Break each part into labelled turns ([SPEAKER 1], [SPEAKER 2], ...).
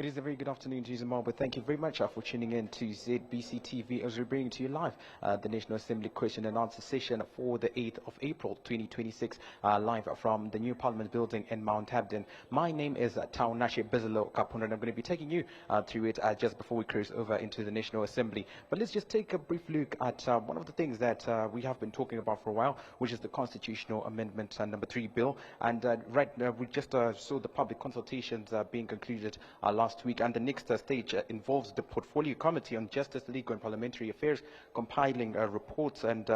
[SPEAKER 1] It is a very good afternoon to you, Zimbabwe. Thank you very much for tuning in to ZBC TV as we bring to you live the National Assembly question and answer session for the 8th of April 2026, live from the new Parliament building in Mount Hampden. My name is Taunashe Bezalo Kapunda, and I'm going to be taking you through it just before we cross over into the National Assembly. But let's just take a brief look at one of the things that we have been talking about for a while, which is the Constitutional Amendment number 3 bill. And right now, we just saw the public consultations being concluded last week, and the next stage involves the Portfolio Committee on Justice, Legal and Parliamentary Affairs compiling reports and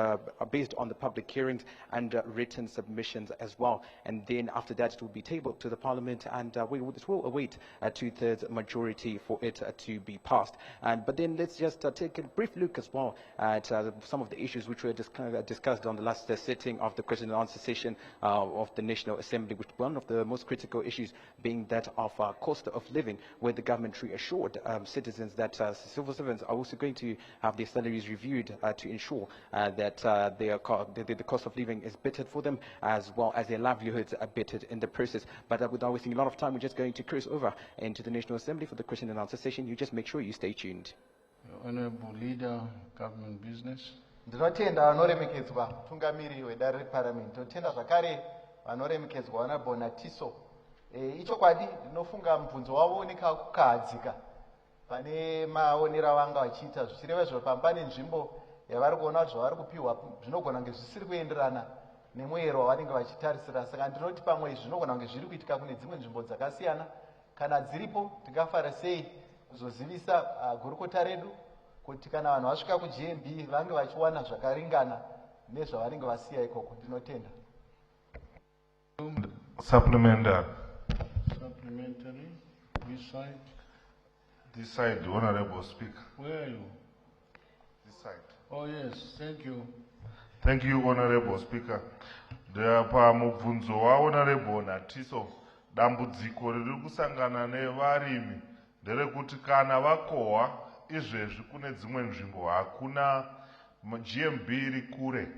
[SPEAKER 1] based on the public hearings and written submissions as well. And then after that, it will be tabled to the Parliament, and it will await a 2/3 majority for it to be passed. But then let's just take a brief look as well at some of the issues which were discussed on the last sitting of the question and answer session of the National Assembly, which one of the most critical issues being that of cost of living, where the government reassured citizens that civil servants are also going to have their salaries reviewed to ensure that the cost of living is bettered for them, as well as their livelihoods are bettered in the process. But without wasting a lot of time, we're just going to cross over into the National Assembly for the question and answer session. You just make sure you stay tuned.
[SPEAKER 2] Honorable Leader, Government Business.
[SPEAKER 3] Ndinotenda vanoremekedzwa mutungamiri wedare reparliament. Ndinotenda zvakare vanoremekedzwa Honorable Natiso. Ichokwadi ndinofunga mubvunzo wavo ukahadzika pane maonero avanga vachiita, zvichireva zviro pamba nenzvimbo yavari kuona kuti zvavari kupiwa zvinogona kunge zvisiri kuenderana nemuyero wavanenge vachitarisira. Saka ndinoti pamwe zvinogona kunge zviri kuitika kune dzimwe nzvimbo dzakasiyana. Kana dziripo, tingafara sei kuzozivisa gurukota redu kuti kana vanhu vasvika kuGMB vange vachiwana zvakaringana nezvavanenge vasiya ikoko. Ndinotenda.
[SPEAKER 4] Supplementary.
[SPEAKER 2] Supplementary. Which side?
[SPEAKER 4] This side, Honorable Speaker.
[SPEAKER 2] Where are you?
[SPEAKER 4] This side.
[SPEAKER 2] Oh yes, thank you.
[SPEAKER 4] Thank you, Honorable Speaker. Pa mubvunzo wa Honorable Natiso, dambudziko riri kusangana nevarimi nderekuti kana vakohwa izvezvi kune dzimwe nzvimbo hakuna GMB iri kure.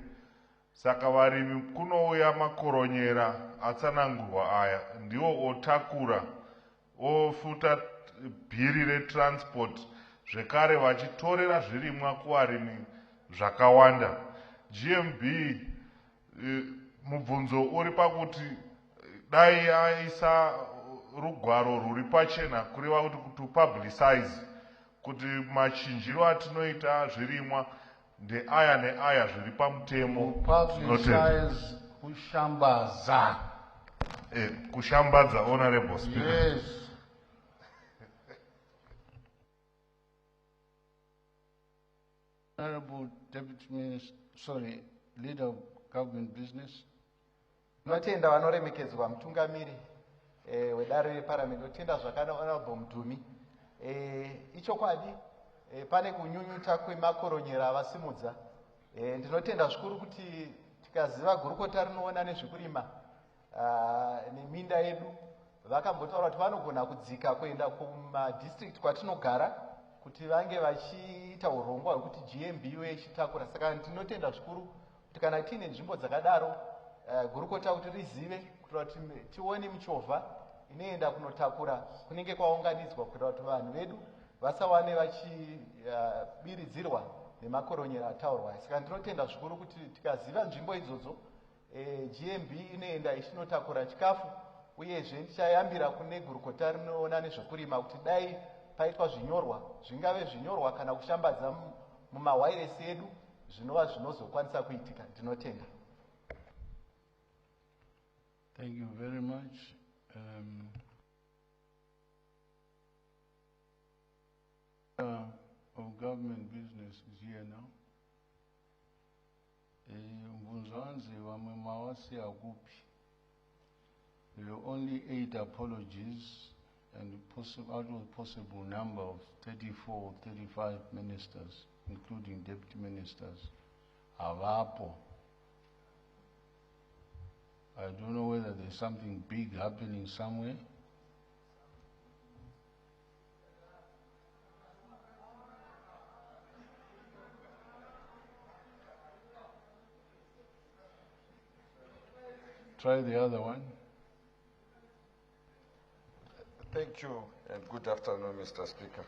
[SPEAKER 4] Saka varimi kunouya makoronyera atsanangurwa aya ndiwo otakura ofuta bhiri retransport, zvekare vachitorera zvirimwa kuvarimi zvakawanda. GMB mubvunzo uri pakuti dai aisa rugwaro rwuri pachena kureva kuti kupublicize kuti machinjiro atinoita zvirimwa ndeaya neaya zviri pamutemo.
[SPEAKER 2] Publicize kushambaza.
[SPEAKER 4] Kushambadza, Honorable Speaker.
[SPEAKER 2] Yes. Honorable Deputy Minister, Leader of Government Business.
[SPEAKER 3] Ndinotenda vanoremekedzwa mutungamiri wedare reparliament. Ndinotenda zvakana Honorable Mudhumi. Ichokwadi pane kunyunyuta kwemakoronyera avasimudza. Ndinotenda zvikuru kuti tikaziva gurukota rinoona nezvekurima neminda yedu, vakambotaura kuti vanogona kudzika kuenda kumadistrict kwatinogara kuti vange vachiita urongwa hwekuti GMB iwe ichitakura. Saka ndinotenda zvikuru kuti kana tiine nzvimbo dzakadaro, gurukota kuti rizive kuitira kuti tione michovha inoenda kunotakura kunenge kwaunganidzwa kuitira kuti vanhu vedu vasawane vachibiridzirwa nemakoronyera ataurwa. Saka ndinotenda zvikuru kuti tikaziva nzvimbo idzodzo, GMB inoenda ichinotakura chikafu, uyezve ndichayambira kune gurukota rinoona nezvekurima kuti dai paitwa zvinyorwa, zvingave zvinyorwa kana kushambadza mumawiresi edu, zvinova zvinozokwanisa kuitika. Ndinotenda.
[SPEAKER 2] Thank you very much. Of Government Business is here now. Mbunzanzi vamwe mawasiya kuphi. There were only 8 apologies and out of a possible number of 34 or 35 ministers, including deputy ministers, avapo. I don't know whether there's something big happening somewhere. Try the other one.
[SPEAKER 5] Thank you and good afternoon, Mr. Speaker.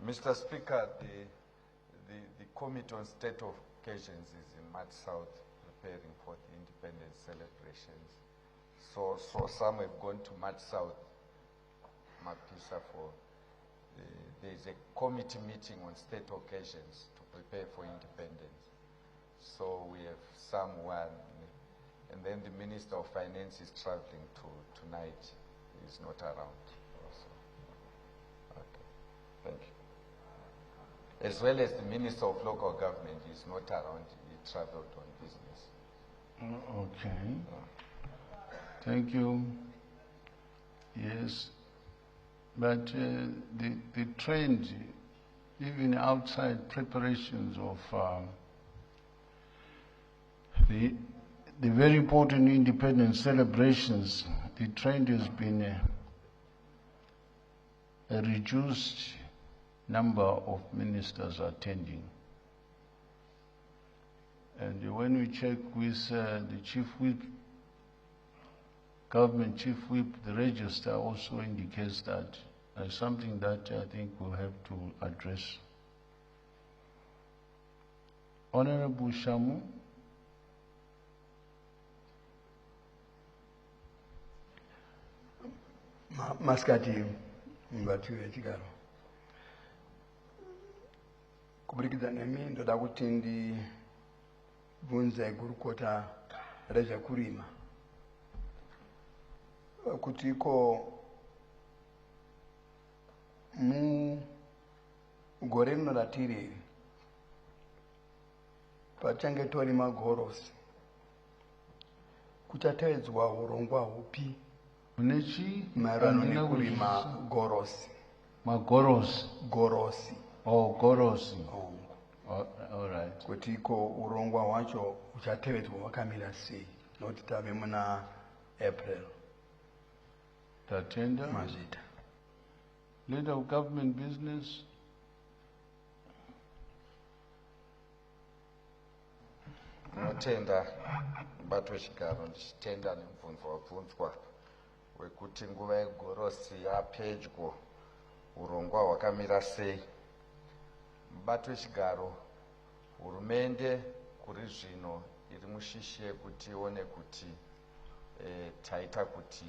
[SPEAKER 5] Mr. Speaker, the Committee on State of Occasions is in Mad South preparing for the independence celebrations. So some have gone to Mad South, Mapisa, for there's a committee meeting on state occasions to prepare for independence. So we have someone, and then the Minister of Finance is traveling tonight. He's not around also. Okay, thank you. As well as the Minister of Local Government is not around, he traveled on business.
[SPEAKER 2] Okay. Thank you. Yes, but the trend, even outside preparations of the very important independence celebrations, the trend has been a reduced number of ministers attending. And when we check with the Chief Whip, Government Chief Whip, the register also indicates that something that I think we'll have to address. Honorable Shamu.
[SPEAKER 6] Maskati mbati wechigaro kuburikidza nemi ndoda kuti ndibvunze gurukota rezvekurima kuti iko mugore rino ratiri pachange torima gorosi kuchatevedzwa urongwa hupi maererano nekurima gorosi?
[SPEAKER 2] Magorosi.
[SPEAKER 6] Gorosi.
[SPEAKER 2] Oh, gorosi. All right.
[SPEAKER 6] Kuti iko urongwa hwacho uchatevedzwa hwakamira sei? Noti tave muna April.
[SPEAKER 2] Tatenda.
[SPEAKER 6] Mazita.
[SPEAKER 2] Leader of Government Business.
[SPEAKER 5] Notenda bato chigaro ndichitenda nemubvunzo wabvunzwa wekuti nguva yegorosi yapedyo urongwa hwakamira sei. Bato chigaro, hurumende kuri zvino iri mushishi yekuti ione kuti taita kuti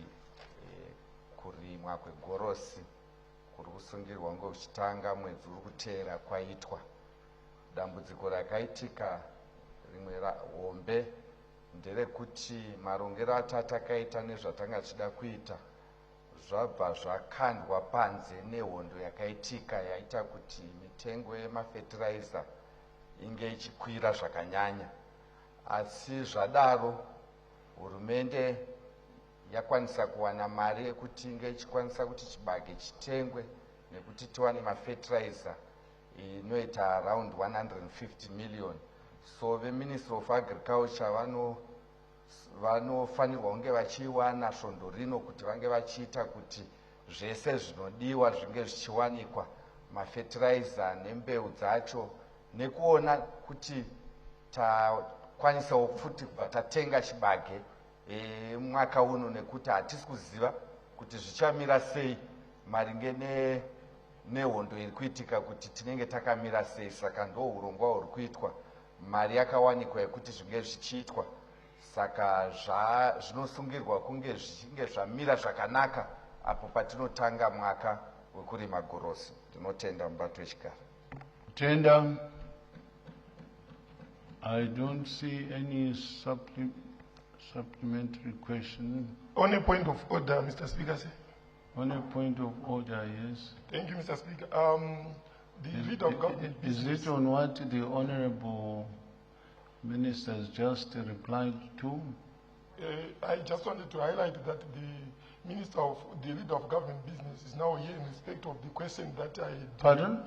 [SPEAKER 5] kurimwa kwegorosi kuri kusungirwa ngokuchitanga mwedzi uri kuteera kwaitwa. Dambudziko rakaitika rimwe hombe nderekuti marongero atakaita nezvatanga tichida kuita zvabva zvakandwa panze nehondo yakaitika yaita kuti mitengo yemafertilizer inge ichikwira zvakanyanya. Asi zvadaro hurumende yakwanisa kuwana mari yekuti inge ichikwanisa kuti chibage chitengwe nekuti tiwane mafertilizer inoita around 150 million. So the Minister of Agriculture vanofanirwa kunge vachiwana svondo rino kuti vange vachiita kuti zvese zvinodiwa zvinge zvichiwanikwa, mafertilizer nembeu dzacho, nekuona kuti takwanisawo futi kubva tatenga chibage mwaka uno, nekuti hatisi kuziva kuti zvichamira sei maringe nehondo iri kuitika kuti tinenge takamira sei. Saka ndo urongwa huri kuitwa, mari yakawanikwa yekuti zvinge zvichiitwa. Saka zvinosungirwa kunge zvichinge zvamira zvakanaka apo patinotanga mwaka wekurima gorosi. Ndinotenda mubato wechigaro.
[SPEAKER 2] Tenda. I don't see any supplementary question.
[SPEAKER 7] On a point of order, Mr. Speaker.
[SPEAKER 2] On a point of order, yes.
[SPEAKER 7] Thank you, Mr. Speaker. The leader of government.
[SPEAKER 2] Is it on what the Honorable Minister has just replied to?
[SPEAKER 7] I just wanted to highlight that the Minister of the Leader of Government Business is now here in respect of the question that I.
[SPEAKER 2] Pardon?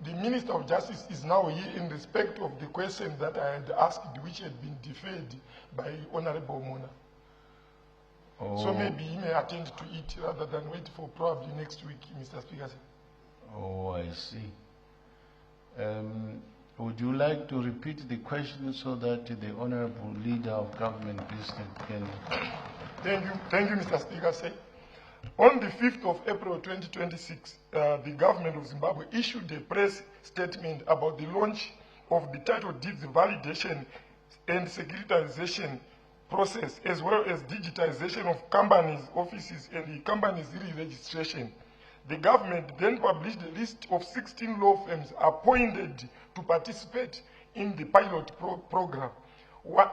[SPEAKER 7] The Minister of Justice is now here in respect of the question that I had asked, which had been deferred by Honorable Mona.
[SPEAKER 2] Oh.
[SPEAKER 7] So maybe he may attend to it rather than wait for probably next week, Mr. Speaker.
[SPEAKER 2] Oh, I see. Would you like to repeat the question so that the Honorable Leader of Government Business can...
[SPEAKER 7] Thank you, Mr. Speaker. On the 5th of April 2026, the government of Zimbabwe issued a press statement about the launch of the title deeds validation and securitization process, as well as digitization of companies' offices and the companies' re-registration. The government then published a list of 16 law firms appointed to participate in the pilot program.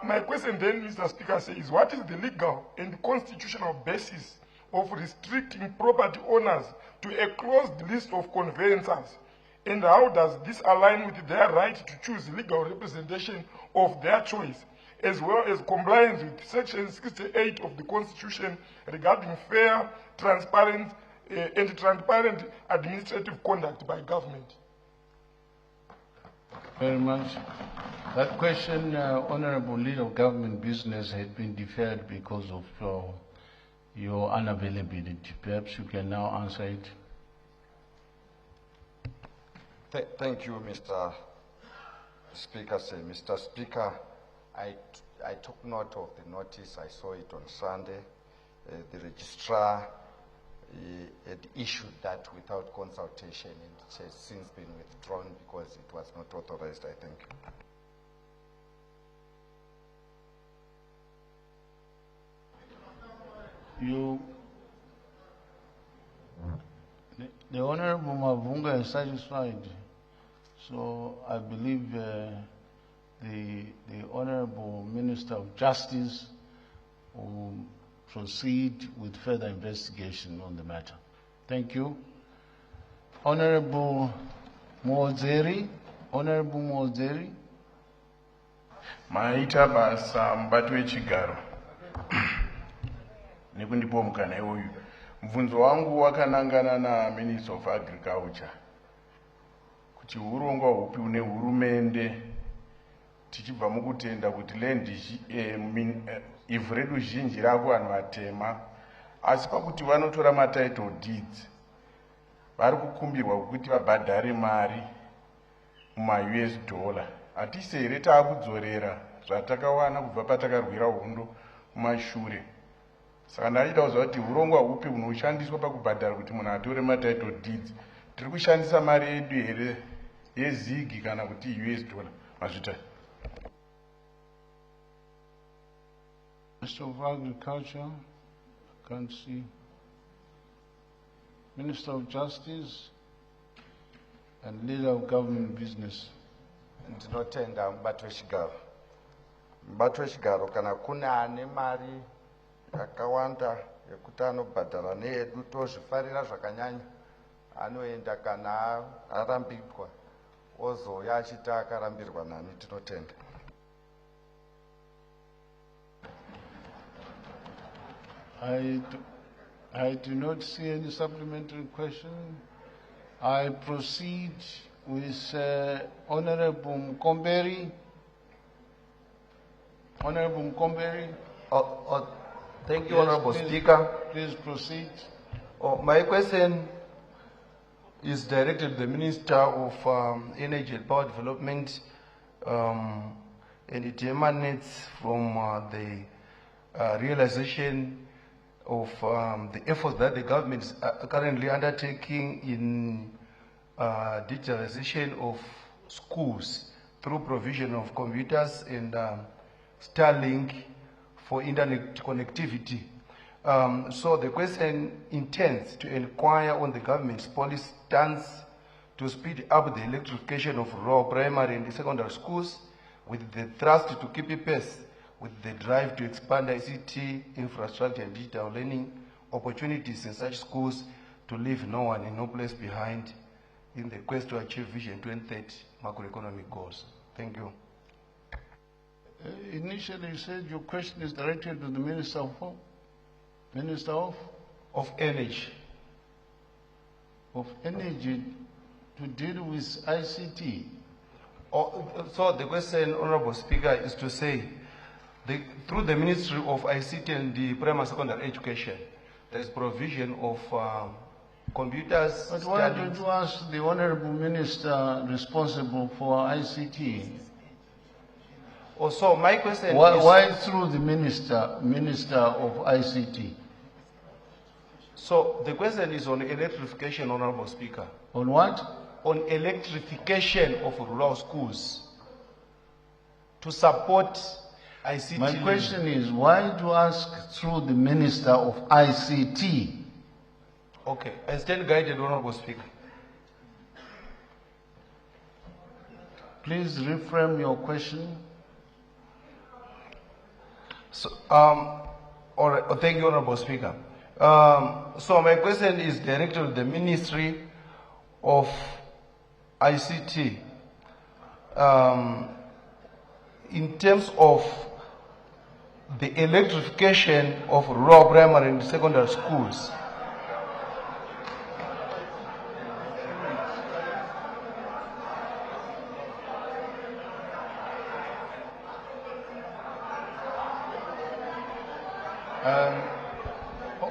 [SPEAKER 7] My question then, Mr. Speaker, is what is the legal and constitutional basis of restricting property owners to a closed list of conveyancers? And how does this align with their right to choose legal representation of their choice, as well as compliance with Section 68 of the Constitution regarding fair, transparent, and transparent administrative conduct by government?
[SPEAKER 2] Very much. That question, Honorable Leader of Government Business, had been deferred because of your unavailability. Perhaps you can now answer it.
[SPEAKER 5] Thank you, Mr. Speaker. Mr. Speaker, I took note of the notice. I saw it on Sunday. The registrar had issued that without consultation, and it has since been withdrawn because it was not authorized, I think.
[SPEAKER 2] The Honorable Mavunga is satisfied, so I believe the Honorable Minister of Justice will proceed with further investigation on the matter. Thank you. Honorable Mozeri. Honorable Mozeri.
[SPEAKER 8] Maita basa mbati wechigaro nekundipo mukana iwoyu. Mvunzo wangu wakanangana na Minister of Agriculture kuti urongwa hupi une hurumende tichibva mukutenda kuti land ivhu redu zhinji rako vanhu vatema, asi pakuti vanotora matitle deeds vari kukumbirwa kuti vabhadhare mari muma-US dollar. Hatisi here taakudzorera zvatakawana kubva patakarwira hondo mumashure. Saka ndachida kuziva kuti urongwa hupi hunoshandiswa pakubhadhara kuti munhu atore matitle deeds. Tiri kushandisa mari yedu here yezigi kana kuti US dollar? Mazvita.
[SPEAKER 2] Minister of Agriculture, can't see. Minister of Justice and Leader of Government Business.
[SPEAKER 5] Ndinotenda mubati wechigaro. Mubati wechigaro, kana kune ane mari yakawanda yekuti anobhadhara needu tozvifarira zvakanyanya, anoenda kana arambirwa ozouya achiti akarambirwa nani, tinotenda.
[SPEAKER 2] I do not see any supplementary question. I proceed with Honorable Mkomberi. Honorable Mkomberi.
[SPEAKER 9] Thank you, Honorable Speaker.
[SPEAKER 2] Please proceed.
[SPEAKER 9] My question is directed to the Minister of Energy and Power Development, and it emanates from the realization of the efforts that the government is currently undertaking in digitalization of schools through provision of computers and Starlink for internet connectivity. So the question intends to inquire on the government's policy stance to speed up the electrification of rural primary and secondary schools with the thrust to keep pace with the drive to expand ICT infrastructure and digital learning opportunities in such schools to leave no one and no place behind in the quest to achieve Vision 2030 macroeconomic goals. Thank you.
[SPEAKER 2] Initially, you said your question is directed to the Minister of Minister
[SPEAKER 9] of Energy.
[SPEAKER 2] Of Energy to deal with ICT.
[SPEAKER 9] So the question, Honorable Speaker, is to say, through the Ministry of ICT and the primary secondary education, there is provision of computers.
[SPEAKER 2] But why don't you ask the Honorable Minister responsible for ICT?
[SPEAKER 9] So my question is...
[SPEAKER 2] Why through the Minister of ICT?
[SPEAKER 9] So the question is on electrification, Honorable Speaker.
[SPEAKER 2] On what?
[SPEAKER 9] On electrification of rural schools to support ICT.
[SPEAKER 2] My question is, why to ask through the Minister of ICT?
[SPEAKER 9] Okay, I stand guided, Honorable Speaker.
[SPEAKER 2] Please reframe your question.
[SPEAKER 9] So, all right, thank you, Honorable Speaker. So my question is directed to the Ministry of ICT. In terms of the electrification of rural primary and secondary schools.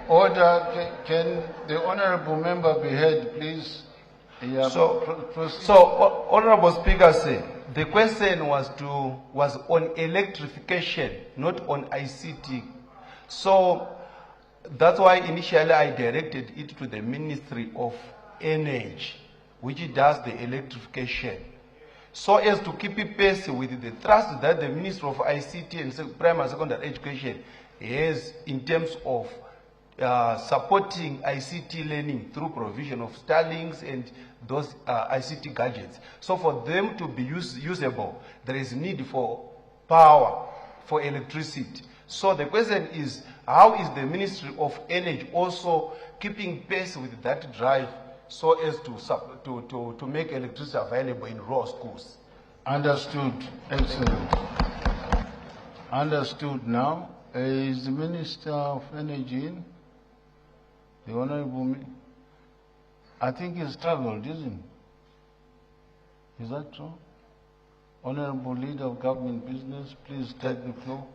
[SPEAKER 2] Order, can the honorable member be heard, please? Yeah,
[SPEAKER 9] So, Honorable Speaker, say the question was on electrification, not on ICT. So that's why initially I directed it to the Ministry of Energy, which does the electrification, so as to keep it pace with the thrust that the Ministry of ICT and Primary and Secondary Education has in terms of supporting ICT learning through provision of Starlinks and those ICT gadgets. So for them to be usable, there is need for power, for electricity. So the question is, how is the Ministry of Energy also keeping pace with that drive so as to make electricity available in rural schools?
[SPEAKER 2] Understood. Excellent. Understood now. Is the Minister of Energy in? The Honorable, I think he struggled, isn't he? Is that true? Honorable Leader of Government Business, please take the floor.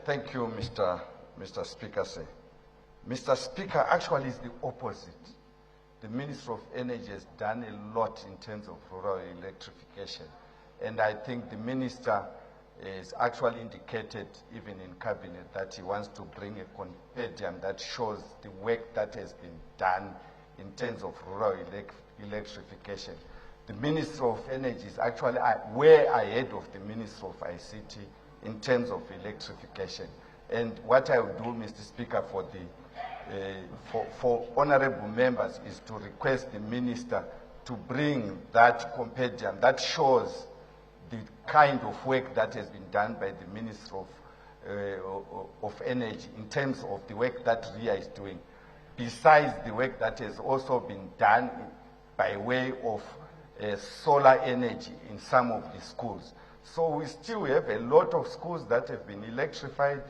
[SPEAKER 5] Thank you, Mr. Speaker. Sir. Mr. Speaker, actually it's the opposite. The Minister of Energy has done a lot in terms of rural electrification. And I think the Minister is actually indicated even in cabinet that he wants to bring a compendium that shows the work that has been done in terms of rural electrification. The Minister of Energy is actually way ahead of the Minister of ICT in terms of electrification. And what I will do, Mr. Speaker, for honorable members is to request the Minister to bring that compendium that shows the kind of work that has been done by the Minister of Energy in terms of the work that RIA is doing, besides the work that has also been done by way of solar energy in some of the schools. So we still have a lot of schools that have been electrified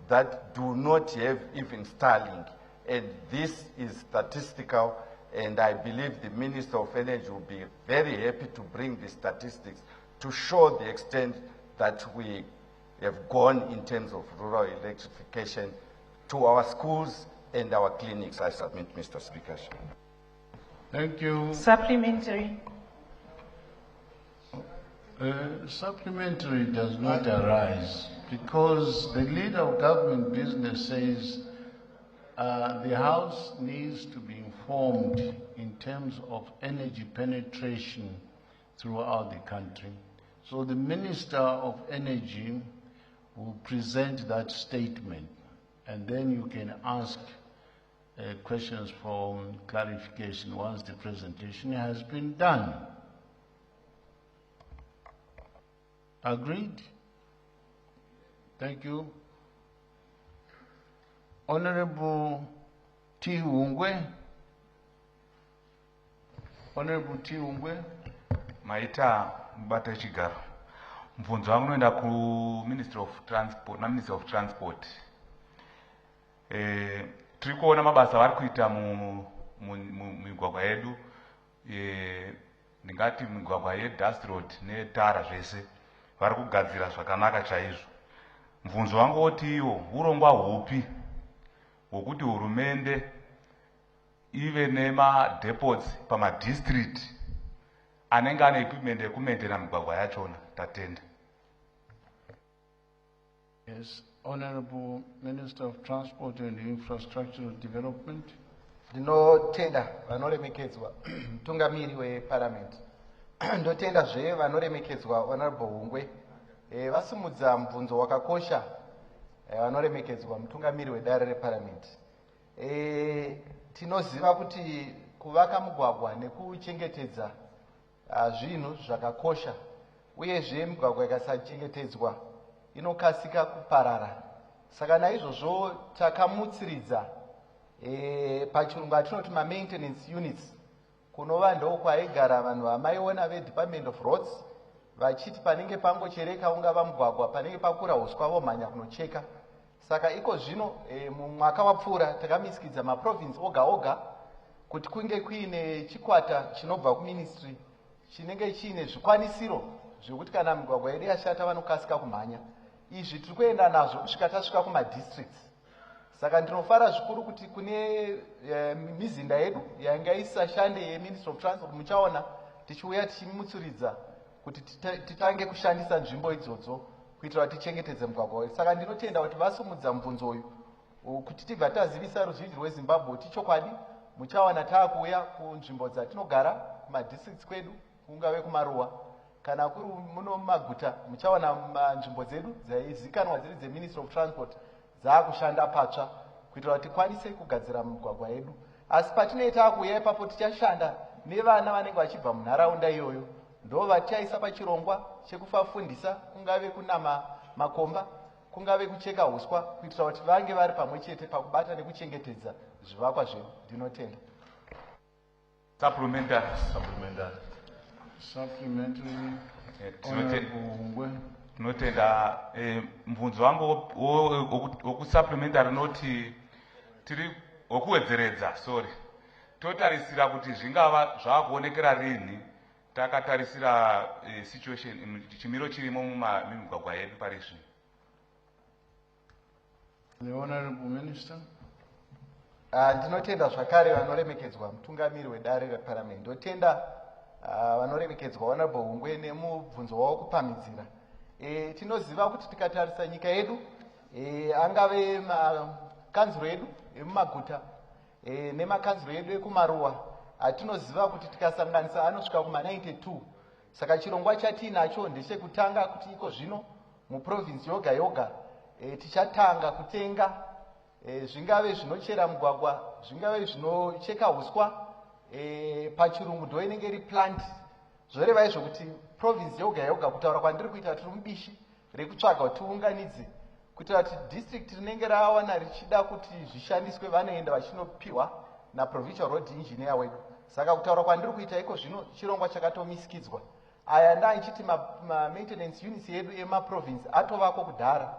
[SPEAKER 5] that do not have even Starlink. And this is statistical, and I believe the Minister of Energy will be very happy to bring the statistics to show the extent that we have gone in terms of rural electrification to our schools and our clinics. I submit, Mr. Speaker.
[SPEAKER 2] Thank you.
[SPEAKER 10] Supplementary.
[SPEAKER 2] Supplementary does not arise because the Leader of Government Business says the House needs to be informed in terms of energy penetration throughout the country. So the Minister of Energy will present that statement, and then you can ask questions for clarification once the presentation has been done. Agreed? Thank you. Honorable T. Ungwe. Honorable T. Ungwe.
[SPEAKER 11] Maita mbata chigaro. Mvunzo wangu unoenda ku Ministry of Transport na Ministry of Transport. Tiri kuona mabasa vari kuita migwagwa yedu, ndingati migwagwa ye-dust road netara zvese vari kugadzira zvakanaka chaizvo. Mvunzo wangu woti iwo urongwa hupi hwokuti hurumende ive nema-depots pama-district anenge ane equipment yekumaintaina migwagwa yachona. Tatenda.
[SPEAKER 2] Yes, Honorable Minister of Transport and Infrastructural Development.
[SPEAKER 3] Ndinotenda vanoremekedzwa mutungamiri weparliament. Ndotendazve vanoremekedzwa honorable Hungwe vasimudza mubvunzo wakakosha vanoremekedzwa mutungamiri wedare reparliament. Tinoziva kuti kuvaka mugwagwa nekuchengetedza zvinhu zvakakosha, uyezve migwagwa ikasachengetedzwa inokasika kuparara. Saka naizvozvo takamutsiridza pachirungu atinoti maintenance units, kunova ndoo kwaigara vanhu vamaiona vedepartment of roads vachiti panenge pangochereka ungava mugwagwa, panenge pakura huswa vomhanya kunocheka. Saka iko zvino mumwaka wapfuura takamisikidza maprovince oga oga kuti kunge kuine chikwata chinobva kuministry chinenge chiine zvikwanisiro zvekuti kana migwagwa yedu yashata vanokasika kumhanya. Izvi tiri kuenda nazvo kusvika tasvika kumadistricts. Saka ndinofara zvikuru kuti kune mizinda yedu yanga isashande yeministry of transport muchaona tichiuya tichimutsuridza kuti titange kushandisa nzvimbo idzodzo kuitira kuti tichengetedze mugwagwa wedu. Saka ndinotenda kuti vasumudza mubvunzo uyu kuti tibva tazivisa ruzhinji rweZimbabwe kuti chokwadi muchawana taakuuya kunzvimbo dzatinogara kumadistricts kwedu, kungave kumaruwa kana kuri muno mumaguta, muchawana nzvimbo dzedu dzaizikanwa dziri dzeministry of transport dzaakushanda patsva kuitira kuti tikwanise kugadzira migwagwa yedu. Asi patinoita akuuya ipapo tichashanda nevana vanenge vachibva munharaunda iyoyo, ndo vatichaisa pachirongwa chekufafundisa, kungave kunama makomba, kungave kucheka huswa, kuitira kuti vange vari pamwe chete pakubata nekuchengetedza zvivakwa zvedu. Ndinotenda.
[SPEAKER 11] Supplementary. Tinotenda mubvunzo wangu wokusupplementary noti tiri wokuwedzeredza, sorry, totarisira kuti zvingava zvaakuonekera rini takatarisira situation chimiro chirimo mumigwagwa yedu pari zvino.
[SPEAKER 2] The Honorable Minister.
[SPEAKER 3] Ndinotenda zvakare vanoremekedzwa mutungamiri wedare reparliament. Ndotenda vanoremekedzwa honorable Hungwe nemubvunzo wavo kupamhidzira. Tinoziva kuti tikatarisa nyika yedu, angave makanzuro edu emumaguta nemakanzuro edu ekumaruwa, atinoziva kuti tikasanganisa anosvika kuma92. Saka chirongwa chatiinacho ndechekutanga kuti iko zvino muprovince yoga yoga tichatanga kutenga zvingave zvinochera mugwagwa, zvingave zvinocheka huswa, pachirungu ndo inenge iri plant. Zvoreva izvo kuti province yoga yoga, kutaura kwandiri kuita tiri mubishi rekutsvaga kuti tiunganidze kuitira kuti district rinenge rawana richida kuti zvishandiswe vanoenda vachinopiwa naprovincial road engineer wedu. Saka kutaura kwandiri kuita iko zvino chirongwa chakatomisikidzwa. Aya ndandichiti maintenance units yedu emaprovince atovako kudhara.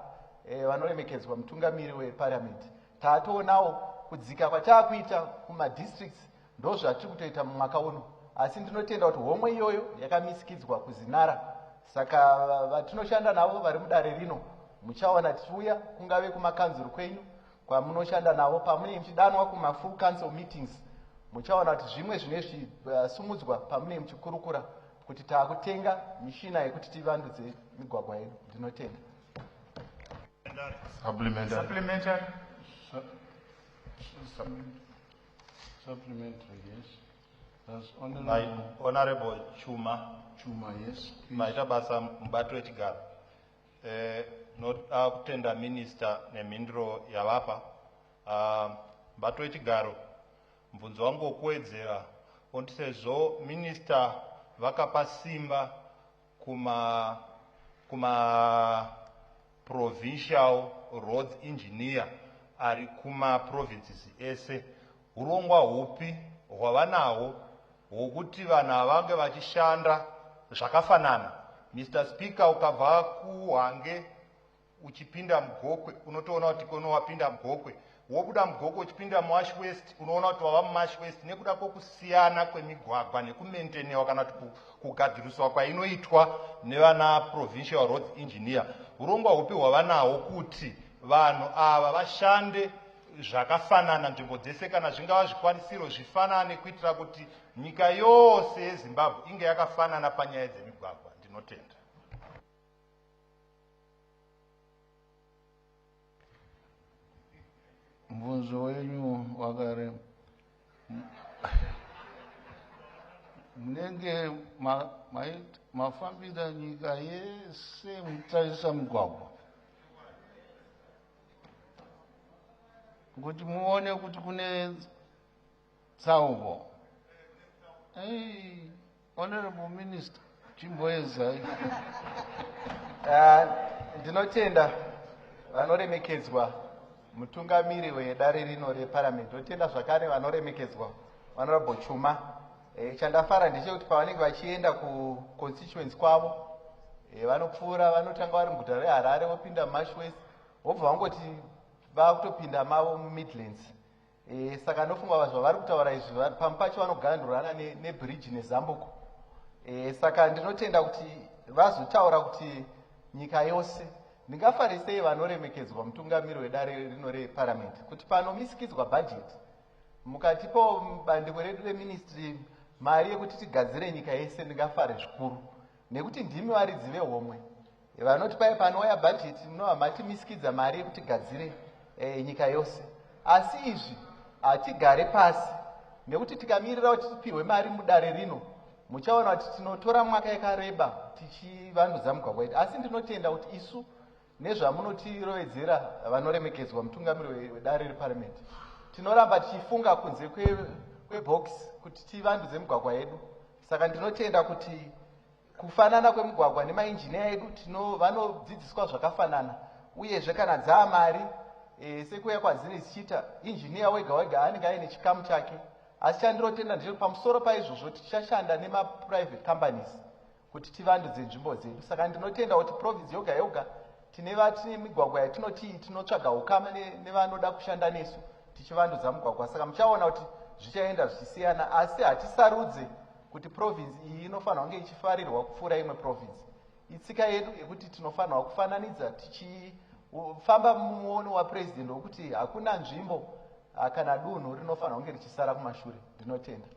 [SPEAKER 3] Vanoremekedzwa mutungamiri weparliament, taatoonawo kudzika kwataakuita kumadistricts ndo zvatiri kutoita mumwaka uno. Asi ndinotenda kuti homwe iyoyo yakamisikidzwa kuzinara. Saka vatinoshanda navo vari mudare rino muchaona tichiuya kungave kumakanzuro kwenyu kwamunoshanda navo, pamune muchidanwa kumafull council meetings muchaona kuti zvimwe zvine zvisumudzwa pamune muchikurukura kuti taakutenga mishina yekuti tivandudze migwagwa yedu. Ndinotenda.
[SPEAKER 2] Supplementary, yes. That's
[SPEAKER 10] Honorable Chuma,
[SPEAKER 2] yes.
[SPEAKER 10] Maita basa mubato wechigaro. Kutenda minister nemhinduro yavapa. Mubato wechigaro, mubvunzo wangu wokuwedzera kuti sezvo minister vakapa simba kuma provincial roads engineer ari kuma provinces ese, urongwa hupi hwavanahwo hwokuti vanhu havange vachishanda zvakafanana? Mr. Speaker, ukabva kuHwange uchipinda mugokwe unotoona kuti kono wapinda mugokwe, wobuda mugokwe uchipinda muash west unoona kuti wava muash west, nekuda kwokusiyana kwemigwagwa nekumaintenewa kana kuti kugadziriswa kwainoitwa nevana provincial roads engineer. Urongwa hupi hwavanahwo kuti vanhu ava vashande zvakafanana nzvimbo dzese, kana zvingava zvikwanisiro zvifanane, kuitira kuti nyika yose yeZimbabwe inge yakafanana panyaya dzemigwagwa? Ndinotenda.
[SPEAKER 2] Mubvunzo wenyu munenge mafambira nyika yese mutarisa mugwagwa kuti muone kuti kune tsauro. Honorable Minister, chimboezai.
[SPEAKER 3] Ndinotenda vanoremekedzwa mutungamiri wedare rino reparliament. Ndinotenda zvakare vanoremekedzwa Honorable Chuma. Chandafara ndechekuti pavanenge vachienda kuconstituency kwavo vanopfuura vanotanga vari muguta reHarare vopinda muMashwesi vobva vangoti vakutopinda mavo muMidlands. Saka ndofunga zvavari kutaura izvi pamwe pacho vanogandurana nebridge neZambuko. Saka ndinotenda kuti vazotaura kuti nyika yose. Ndingafare sei vanoremekedzwa mutungamiri wedare rino reparliament kuti panomisikidzwa budget mukatipo bandiko redu reministry mari yekuti tigadzire nyika yese. Ndingafare zvikuru nekuti ndimi varidzi vehomwe vanoti pai panouya budget munova matimisikidza mari yekuti tigadzire nyika yose. Asi izvi hatigare pasi nekuti tikamirira kuti tipihwe mari mudare rino muchaona kuti tinotora mwaka yakareba tichivandudza mugwagwa wedu. Asi ndinotenda kuti isu nezvamunotirovedzera vanoremekedzwa mutungamiri wedare reparliament tinoramba tichifunga kunze kwebox kuti tivandudze migwagwa yedu. Saka ndinotenda kuti kufanana kwemigwagwa nemainjiniya edu vanodzidziswa zvakafanana uyezve kana dzaa mari sekuya kwadzine dzichiita injiniya wega wega anenge aine chikamu chake. Asi chandinotenda ndechekuti pamusoro paizvozvo tichashanda nemaprivate companies kuti tivandudze nzvimbo dzedu. Saka ndinotenda kuti province yoga yoga tine migwagwa yatinoti tinotsvaga ukama nevanoda kushanda nesu tichivandudza mugwagwa. Saka muchaona kuti zvichaenda zvichisiyana. Asi hatisarudze kuti province iyi inofanirwa kunge ichifarirwa kupfuura imwe province. Itsika yedu yekuti tinofanirwa kufananidza tichifamba mumuono wapresident wekuti hakuna nzvimbo kana dunhu rinofanirwa kunge richisara kumashure. Ndinotenda.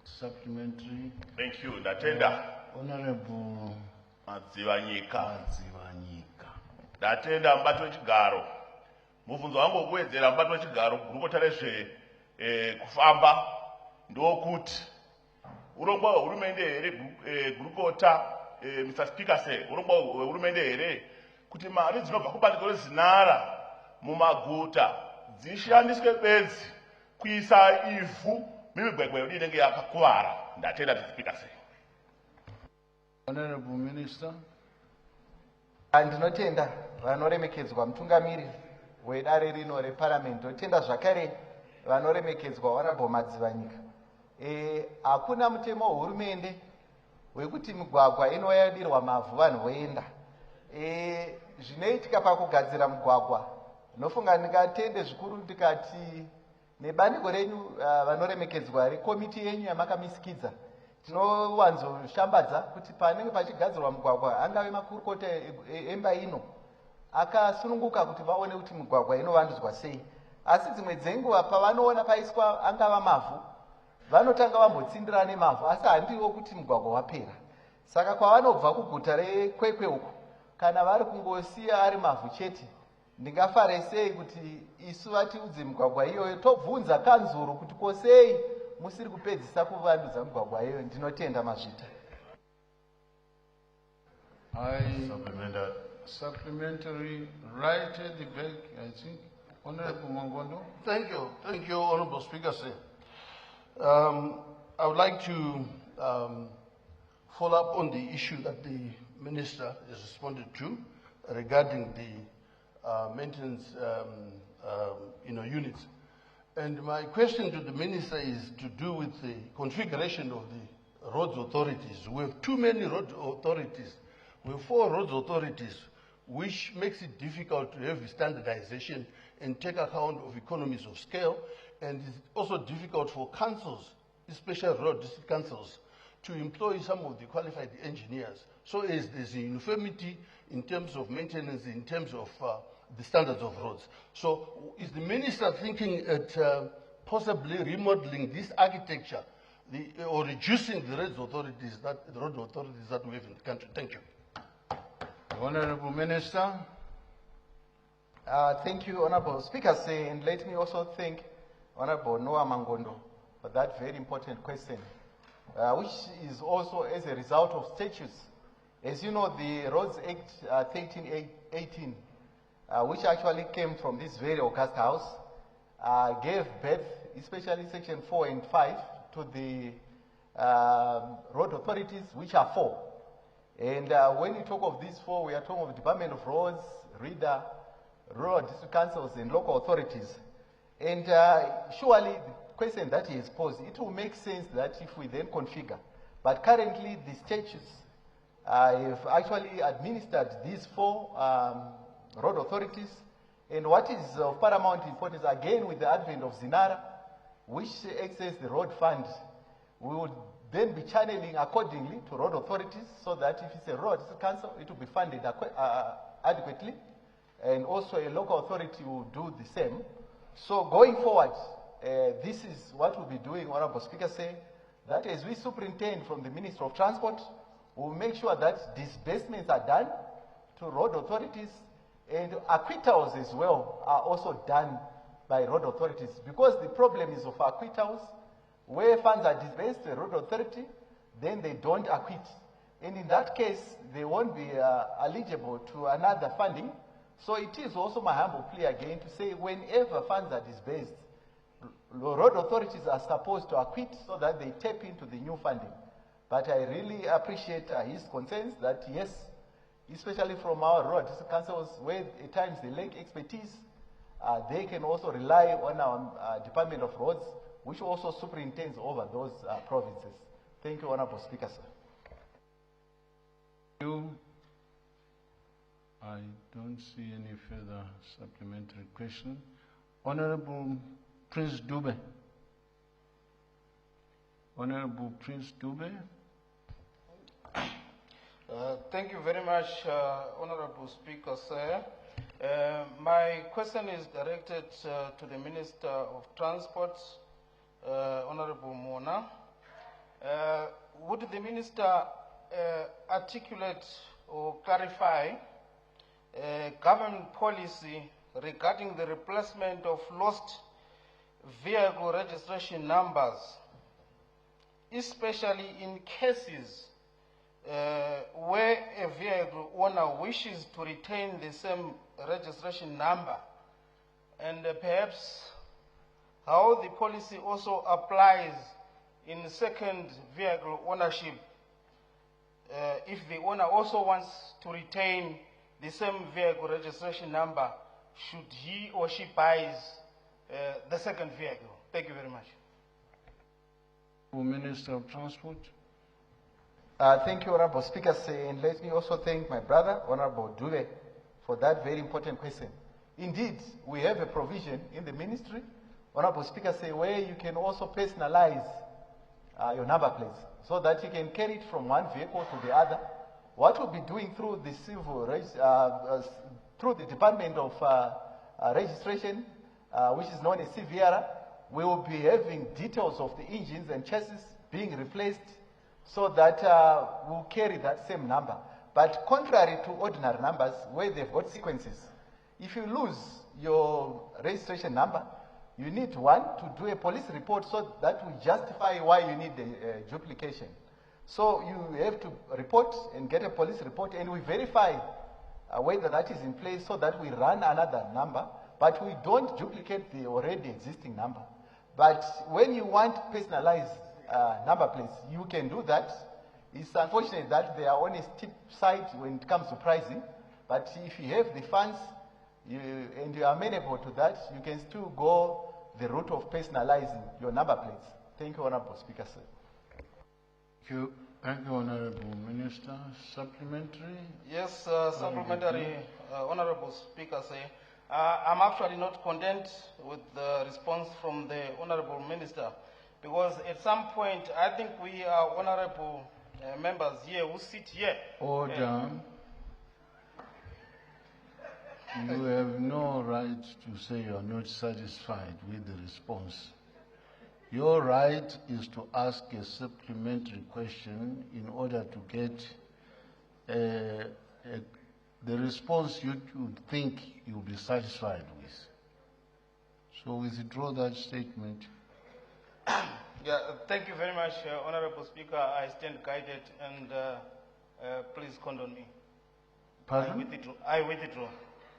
[SPEAKER 2] Supplementary.
[SPEAKER 4] Thank you. Ndatenda.
[SPEAKER 2] Honorable
[SPEAKER 4] Madzivanyika.
[SPEAKER 2] Ndatenda
[SPEAKER 4] mubato wechigaro. Mubvunzo wangu wekuwedzera mubato wechigaro gurukota rezve kufamba ndokuti urongwa hwehurumende here gurukota Mr. Speaker say urongwa hwehurumende here kuti mari dzinobva kubandiko rezinara mumaguta dzishandiswe bedzi kuisa ivhu mimigwagwa yedu inenge yakakuvara. Ndatenda Mr. Speaker say.
[SPEAKER 2] Honorable Minister.
[SPEAKER 3] Ndinotenda vanoremekedzwa mutungamiri wedare rino reparliament. Ndinotenda zvakare vanoremekedzwa Honorable Madzivanyika. Hakuna mutemo wehurumende wekuti migwagwa inoyadirwa mavhu vanhu voenda. Zvinoitika pakugadzira mugwagwa nofunga ndingatende zvikuru ndikati nebandiko renyu vanoremekedzwa rekomiti yenyu yamakamisikidza tinowanzoshambadza kuti panenge pachigadzirwa mugwagwa angave makurukota emba ino akasununguka kuti vaone kuti migwagwa inovandudzwa sei. Asi dzimwe dzenguva pavanoona paiswa angava mavhu vanotanga vambotsindira nemavhu asi handiwo kuti mugwagwa wapera. Saka kwavanobva kuguta rekwekwe uku kana vari kungosiya ari mavhu chete ndingafare sei kuti isu vatiudze migwagwa iyoyo tobvunza kanzuru kuti kosei musiri kupedzisa kuvandudza migwagwa iyoyo. Ndinotenda mazvita.
[SPEAKER 2] Supplementary right at the back, I think. Honorable Mangondo.
[SPEAKER 6] Thank you, Honorable Speaker. I would like to follow up on the issue that the Minister has responded to regarding the maintenance units. And my question to the Minister is to do with the configuration of the roads authorities. We have too many road authorities. We have 4 roads authorities, which makes it difficult to have standardization and take account of economies of scale. And it's also difficult for councils, especially road district councils, to employ some of the qualified engineers. So there's a uniformity in terms of maintenance, in terms of the standards of roads. So is the Minister thinking at possibly remodeling this architecture or reducing the road authorities that we have in the country? Thank you.
[SPEAKER 2] Honorable Minister.
[SPEAKER 3] Thank you, Honorable Speaker, and let me also thank Honorable Noah Mangondo for that very important question, which is also as a result of statutes. As you know, the Roads Act 1318, which actually came from this very august house, gave birth, especially Section 4 and 5, to the road authorities, which are 4. And when we talk of these 4, we are talking of Department of Roads, RIDA, rural district councils, and local authorities. And surely the question that he has posed, it will make sense that if we then configure. But currently the statutes have actually administered these 4 road authorities. And what is of paramount importance, again with the advent of Zinara, which acts as the road fund, we would then be channeling accordingly to road authorities, so that if it's a road council, it will be funded adequately, and also a local authority will do the same. So going forward, this is what we'll be doing, Honorable Speaker, say that as we superintend from the Minister of Transport, we'll make sure that disbursements are done to road authorities, and acquittals as well are also done by road authorities, because the problem is of acquittals, where funds are disbursed to a road authority, then they don't acquit. And in that case, they won't be eligible to another funding. So it is also my humble plea again to say whenever funds are disbursed, road authorities are supposed to acquit so that they tap into the new funding. But I really appreciate his concerns that yes, especially from our road councils, where at times they lack expertise, they can also rely on our Department of Roads, which also superintends over those provinces. Thank you, Honorable Speaker, sir.
[SPEAKER 2] Thank you. I don't see any further supplementary question. Honorable Prince Dube. Honorable Prince Dube.
[SPEAKER 12] Thank you very much, Honorable Speaker, sir. My question is directed to the Minister of Transport, Honorable Mona. Would the Minister articulate or clarify government policy regarding the replacement of lost vehicle registration numbers, especially in cases where a vehicle owner wishes to retain the same registration number, and perhaps how the policy also applies in second vehicle ownership if the owner also wants to retain the same vehicle registration number should he or she buys the second vehicle. Thank you very much.
[SPEAKER 2] Minister of Transport.
[SPEAKER 3] Thank you, Honorable Speaker, and let me also thank my brother, Honorable Dube, for that very important question. Indeed, we have a provision in the ministry, Honorable Speaker, where you can also personalize your number plates so that you can carry it from one vehicle to the other. What we'll be doing through the through the Department of Registration, which is known as CVR, we will be having details of the engines and chassis being replaced, so that we'll carry that same number. But contrary to ordinary numbers where they've got sequences, if you lose your registration number, you need to do a police report so that will justify why you need the duplication. So you have to report and get a police report, and we verify whether that is in place so that we run another number, but we don't duplicate the already existing number. But when you want personalized number plates, you can do that. It's unfortunate that they are on a steep side when it comes to pricing, but if you have the funds and you are amenable to that, you can still go the route of personalizing your number plates. Thank you, Honorable Speaker, sir.
[SPEAKER 2] Thank you. Thank you, Honorable Minister. Supplementary?
[SPEAKER 12] Yes, supplementary, Honorable Speaker, sir. I'm actually not content with the response from the Honorable Minister, because at some point, I think we are honorable members here who sit here.
[SPEAKER 2] Order. You have no right to say you are not satisfied with the response. Your right is to ask a supplementary question in order to get the response you would think you'll be satisfied with. So withdraw that statement.
[SPEAKER 12] Yeah, thank you very much, Honorable Speaker. I stand guided and please condone me.
[SPEAKER 2] Pardon?
[SPEAKER 12] I withdraw.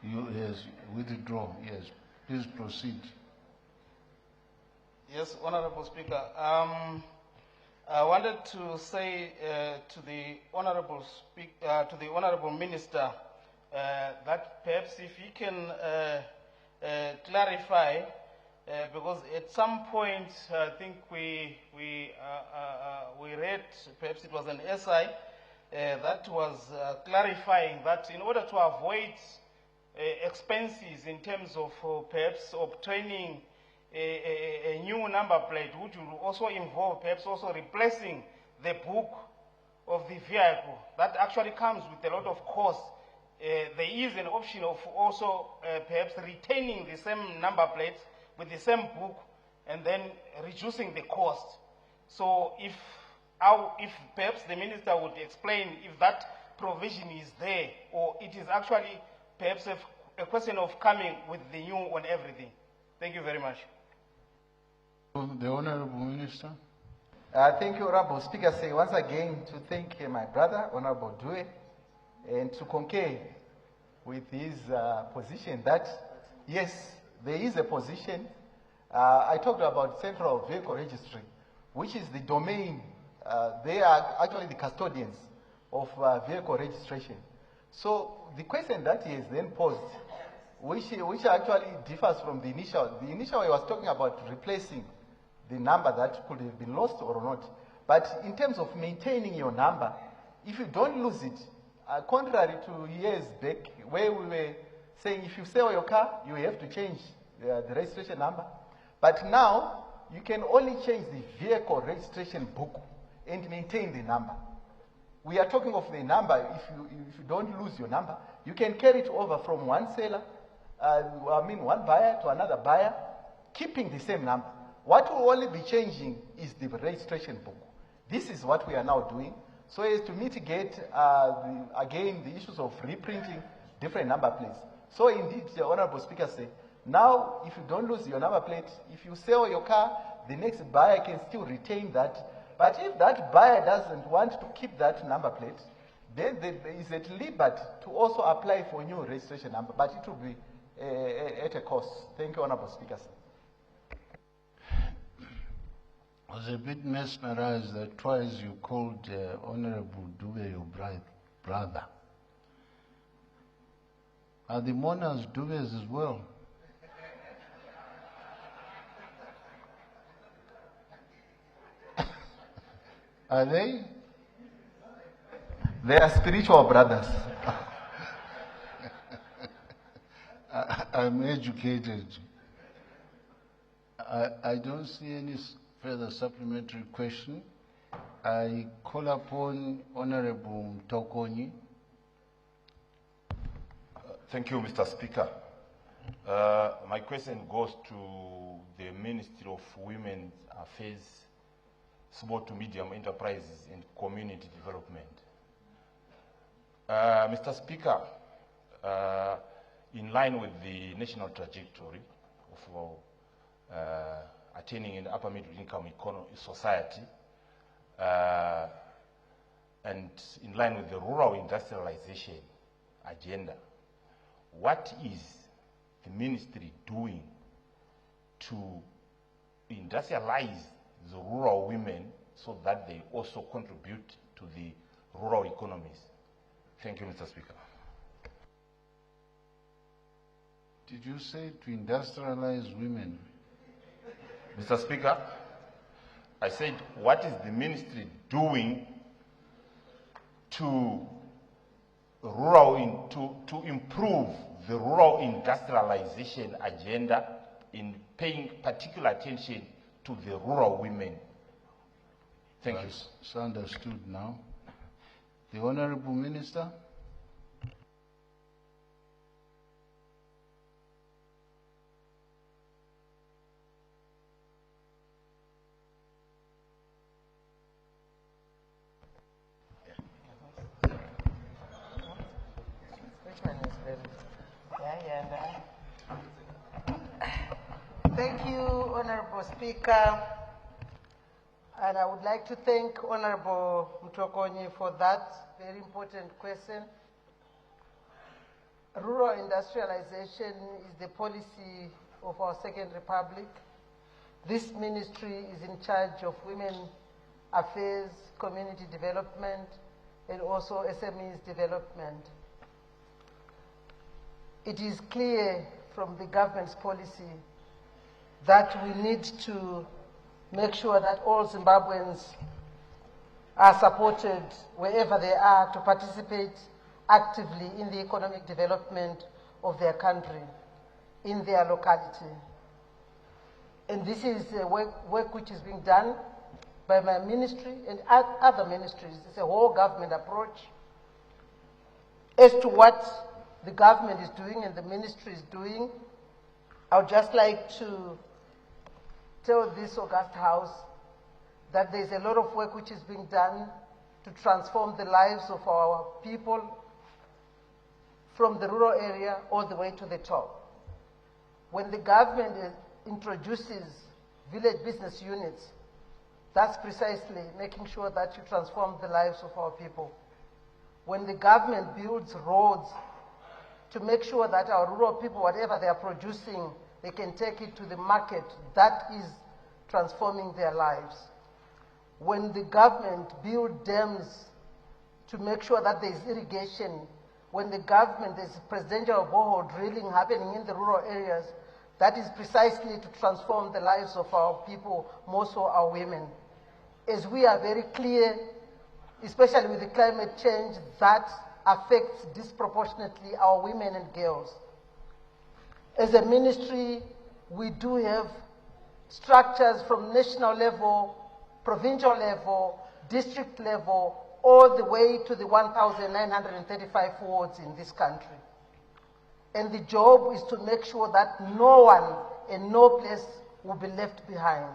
[SPEAKER 2] Yes, withdraw, yes. Please proceed.
[SPEAKER 12] Yes, Honorable Speaker. I wanted to say to the Honorable Minister that perhaps if he can clarify, because at some point I think we read, perhaps it was an essay that was clarifying that in order to avoid expenses in terms of perhaps obtaining a new number plate, which will also involve perhaps also replacing the book of the vehicle, that actually comes with a lot of cost. There is an option of also perhaps retaining the same number plates with the same book and then reducing the cost. So if perhaps the minister would explain if that provision is there, or it is actually perhaps a question of coming with the new on everything. Thank you very much.
[SPEAKER 2] The Honorable Minister.
[SPEAKER 3] Thank you, Honorable Speaker. Say once again to thank my brother, Honorable Due, and to concur with his position that, yes, there is a position. I talked about Central Vehicle Registry, which is the domain. They are actually the custodians of vehicle registration. So the question that he has then posed, which actually differs from the initial. The initial he was talking about replacing the number that could have been lost or not. But in terms of maintaining your number, if you don't lose it, contrary to years back where we were saying if you sell your car, you have to change the registration number. But now, you can only change the vehicle registration book and maintain the number. We are talking of the number. If you don't lose your number, you can carry it over from one seller, one buyer to another buyer, keeping the same number. What will only be changing is the registration book. This is what we are now doing, so as to mitigate, again, the issues of reprinting different number plates. So indeed, the Honorable Speaker said, now, if you don't lose your number plate, if you sell your car, the next buyer can still retain that. But if that buyer doesn't want to keep that number plate, then there is at liberty to also apply for a new registration number, but it will be at a cost. Thank you, Honorable Speaker.
[SPEAKER 2] I was a bit mesmerized that twice you called Honorable Dube your brother. Are the mourners Dubes as well? Are they?
[SPEAKER 3] They are spiritual brothers.
[SPEAKER 2] I'm educated. I don't see any further supplementary question. I call upon Honorable Mtokonyi.
[SPEAKER 11] Thank you, Mr. Speaker. My question goes to the Ministry of Women's Affairs, Small to Medium Enterprises and Community Development. Mr. Speaker, in line with the national trajectory of attaining an upper middle income society, and in line with the rural industrialization agenda, what is the ministry doing to industrialize the rural women so that they also contribute to the rural economies? Thank you, Mr. Speaker.
[SPEAKER 2] Did you say to industrialize women?
[SPEAKER 11] Mr. Speaker, I said, what is the ministry doing to improve the rural industrialization agenda in paying particular attention to the rural women? Thank you.
[SPEAKER 2] It's understood now. The Honorable Minister.
[SPEAKER 13] Thank you, Honorable Speaker. And I would like to thank Honorable Mtokonyi for that very important question. Rural industrialization is the policy of our Second Republic. This ministry is in charge of women affairs, community development, and also SMEs development. It is clear from the government's policy that we need to make sure that all Zimbabweans are supported wherever they are to participate actively in the economic development of their country, in their locality. And this is work which is being done by my ministry and other ministries. It's a whole government approach. As to what the government is doing and the ministry is doing, I would just like to tell this august house that there's a lot of work which is being done to transform the lives of our people from the rural area all the way to the top. When the government introduces village business units, that's precisely making sure that you transform the lives of our people. When the government builds roads to make sure that our rural people, whatever they are producing, they can take it to the market, that is transforming their lives. When the government builds dams to make sure that there is irrigation, when the government, there's presidential borehole drilling happening in the rural areas, that is precisely to transform the lives of our people, more so our women. As we are very clear, especially with the climate change, that affects disproportionately our women and girls. As a ministry, we do have structures from national level, provincial level, district level, all the way to the 1,935 wards in this country. And the job is to make sure that no one and no place will be left behind.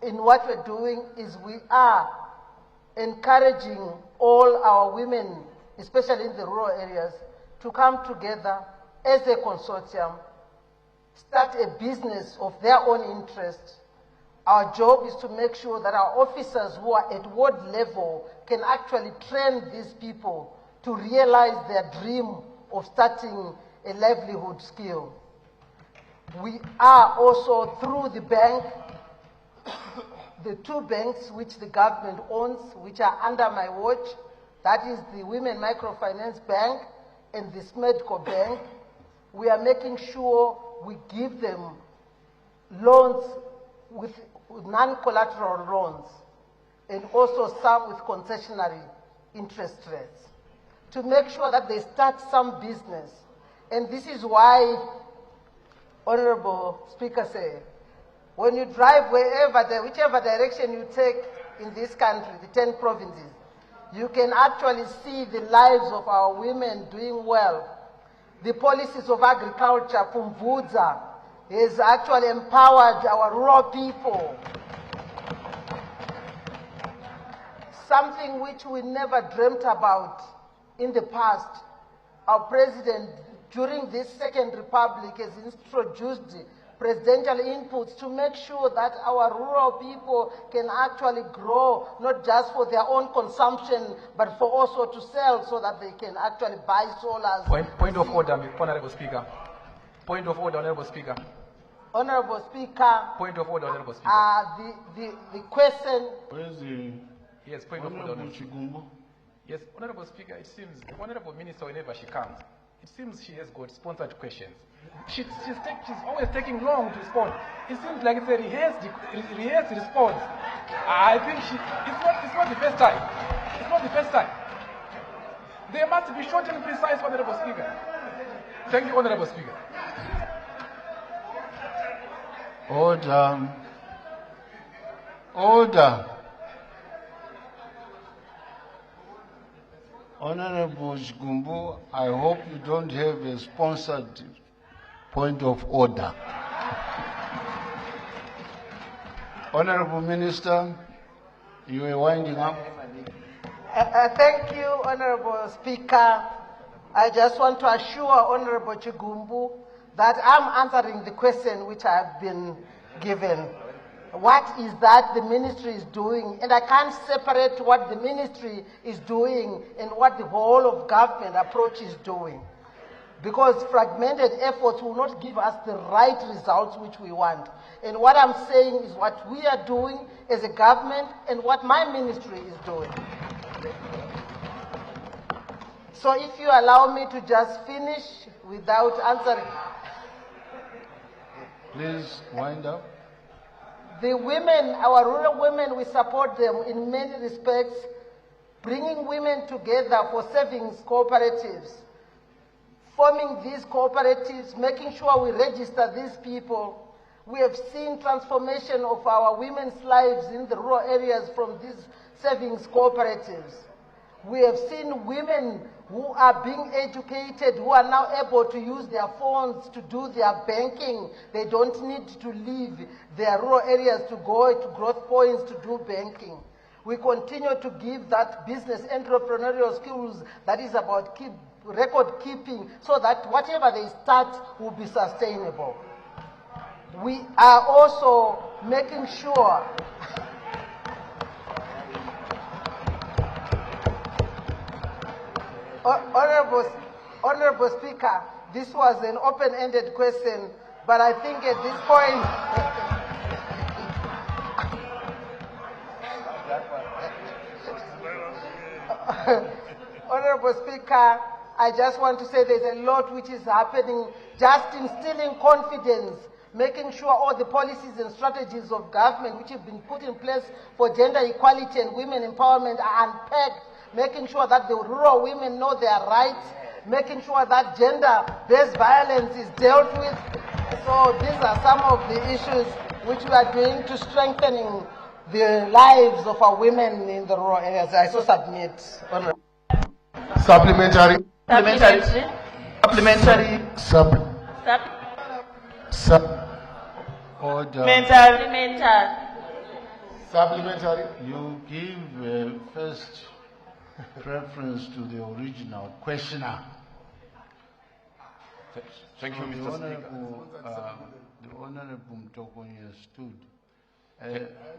[SPEAKER 13] And what we're doing is we are encouraging all our women, especially in the rural areas, to come together as a consortium, start a business of their own interest. Our job is to make sure that our officers who are at ward level can actually train these people to realize their dream of starting a livelihood skill. We are also, through the bank, the two banks which the government owns, which are under my watch, that is the Women Microfinance Bank and the Smedco Bank. We are making sure we give them loans with non-collateral loans and also some with concessionary interest rates to make sure that they start some business. And this is why, Honorable Speaker said, when you drive whichever direction you take in this country, the 10 provinces, you can actually see the lives of our women doing well. The policies of agriculture from Vudza has actually empowered our rural people. Something which we never dreamt about in the past. Our president, during this Second Republic, has introduced presidential inputs to make sure that our rural people can actually grow, not just for their own consumption, but for also to sell so that they can actually buy solars.
[SPEAKER 14] Point of order, Honorable Speaker. Point of order, Honorable Speaker.
[SPEAKER 13] Honorable Speaker.
[SPEAKER 14] Point of order, Honorable Speaker.
[SPEAKER 13] The question.
[SPEAKER 14] Yes, point of order, Honorable Speaker. Yes, Honorable Speaker, it seems the Honorable Minister, whenever she comes, it seems she has got sponsored questions. She's always taking long to respond. It seems like it's a rehearsed response. I think it's not the first time. It's not the first time. They must be short and precise, Honorable Speaker. Thank you, Honorable Speaker.
[SPEAKER 6] Order. Order. Honorable Shigumbu, I hope you don't have a sponsored point of order. Honorable Minister, you are winding up.
[SPEAKER 13] Thank you, Honorable Speaker. I just want to assure Honorable Chigumbu that I'm answering the question which I have been given. What is that the ministry is doing? And I can't separate what the ministry is doing and what the whole of government approach is doing. Because fragmented efforts will not give us the right results which we want. And what I'm saying is what we are doing as a government and what my ministry is doing. So if you allow me to just finish without answering.
[SPEAKER 2] Please wind up.
[SPEAKER 13] The women, our rural women, we support them in many respects, bringing women together for savings cooperatives, forming these cooperatives, making sure we register these people. We have seen transformation of our women's lives in the rural areas from these savings cooperatives. We have seen women who are being educated, who are now able to use their phones to do their banking. They don't need to leave their rural areas to go to growth points to do banking. We continue to give that business entrepreneurial skills that is about record keeping so that whatever they start will be sustainable. We are also making sure Honorable Speaker, this was an open-ended question, but I think at this point, Honorable Speaker, I just want to say there's a lot which is happening, just instilling confidence, making sure all the policies and strategies of government which have been put in place for gender equality and women empowerment are unpacked, making sure that the rural women know their rights, making sure that gender-based violence is dealt with. So these are some of the issues which we are doing to strengthening the lives of our women in the rural areas. I so submit.
[SPEAKER 6] Supplementary.
[SPEAKER 15] Supplementary.
[SPEAKER 6] Supplementary.
[SPEAKER 2] Order.
[SPEAKER 15] Supplementary.
[SPEAKER 6] Supplementary.
[SPEAKER 2] You give first preference to the original questioner.
[SPEAKER 11] Thank you, Mr. Speaker.
[SPEAKER 2] The Honorable Mtokonyi has stood.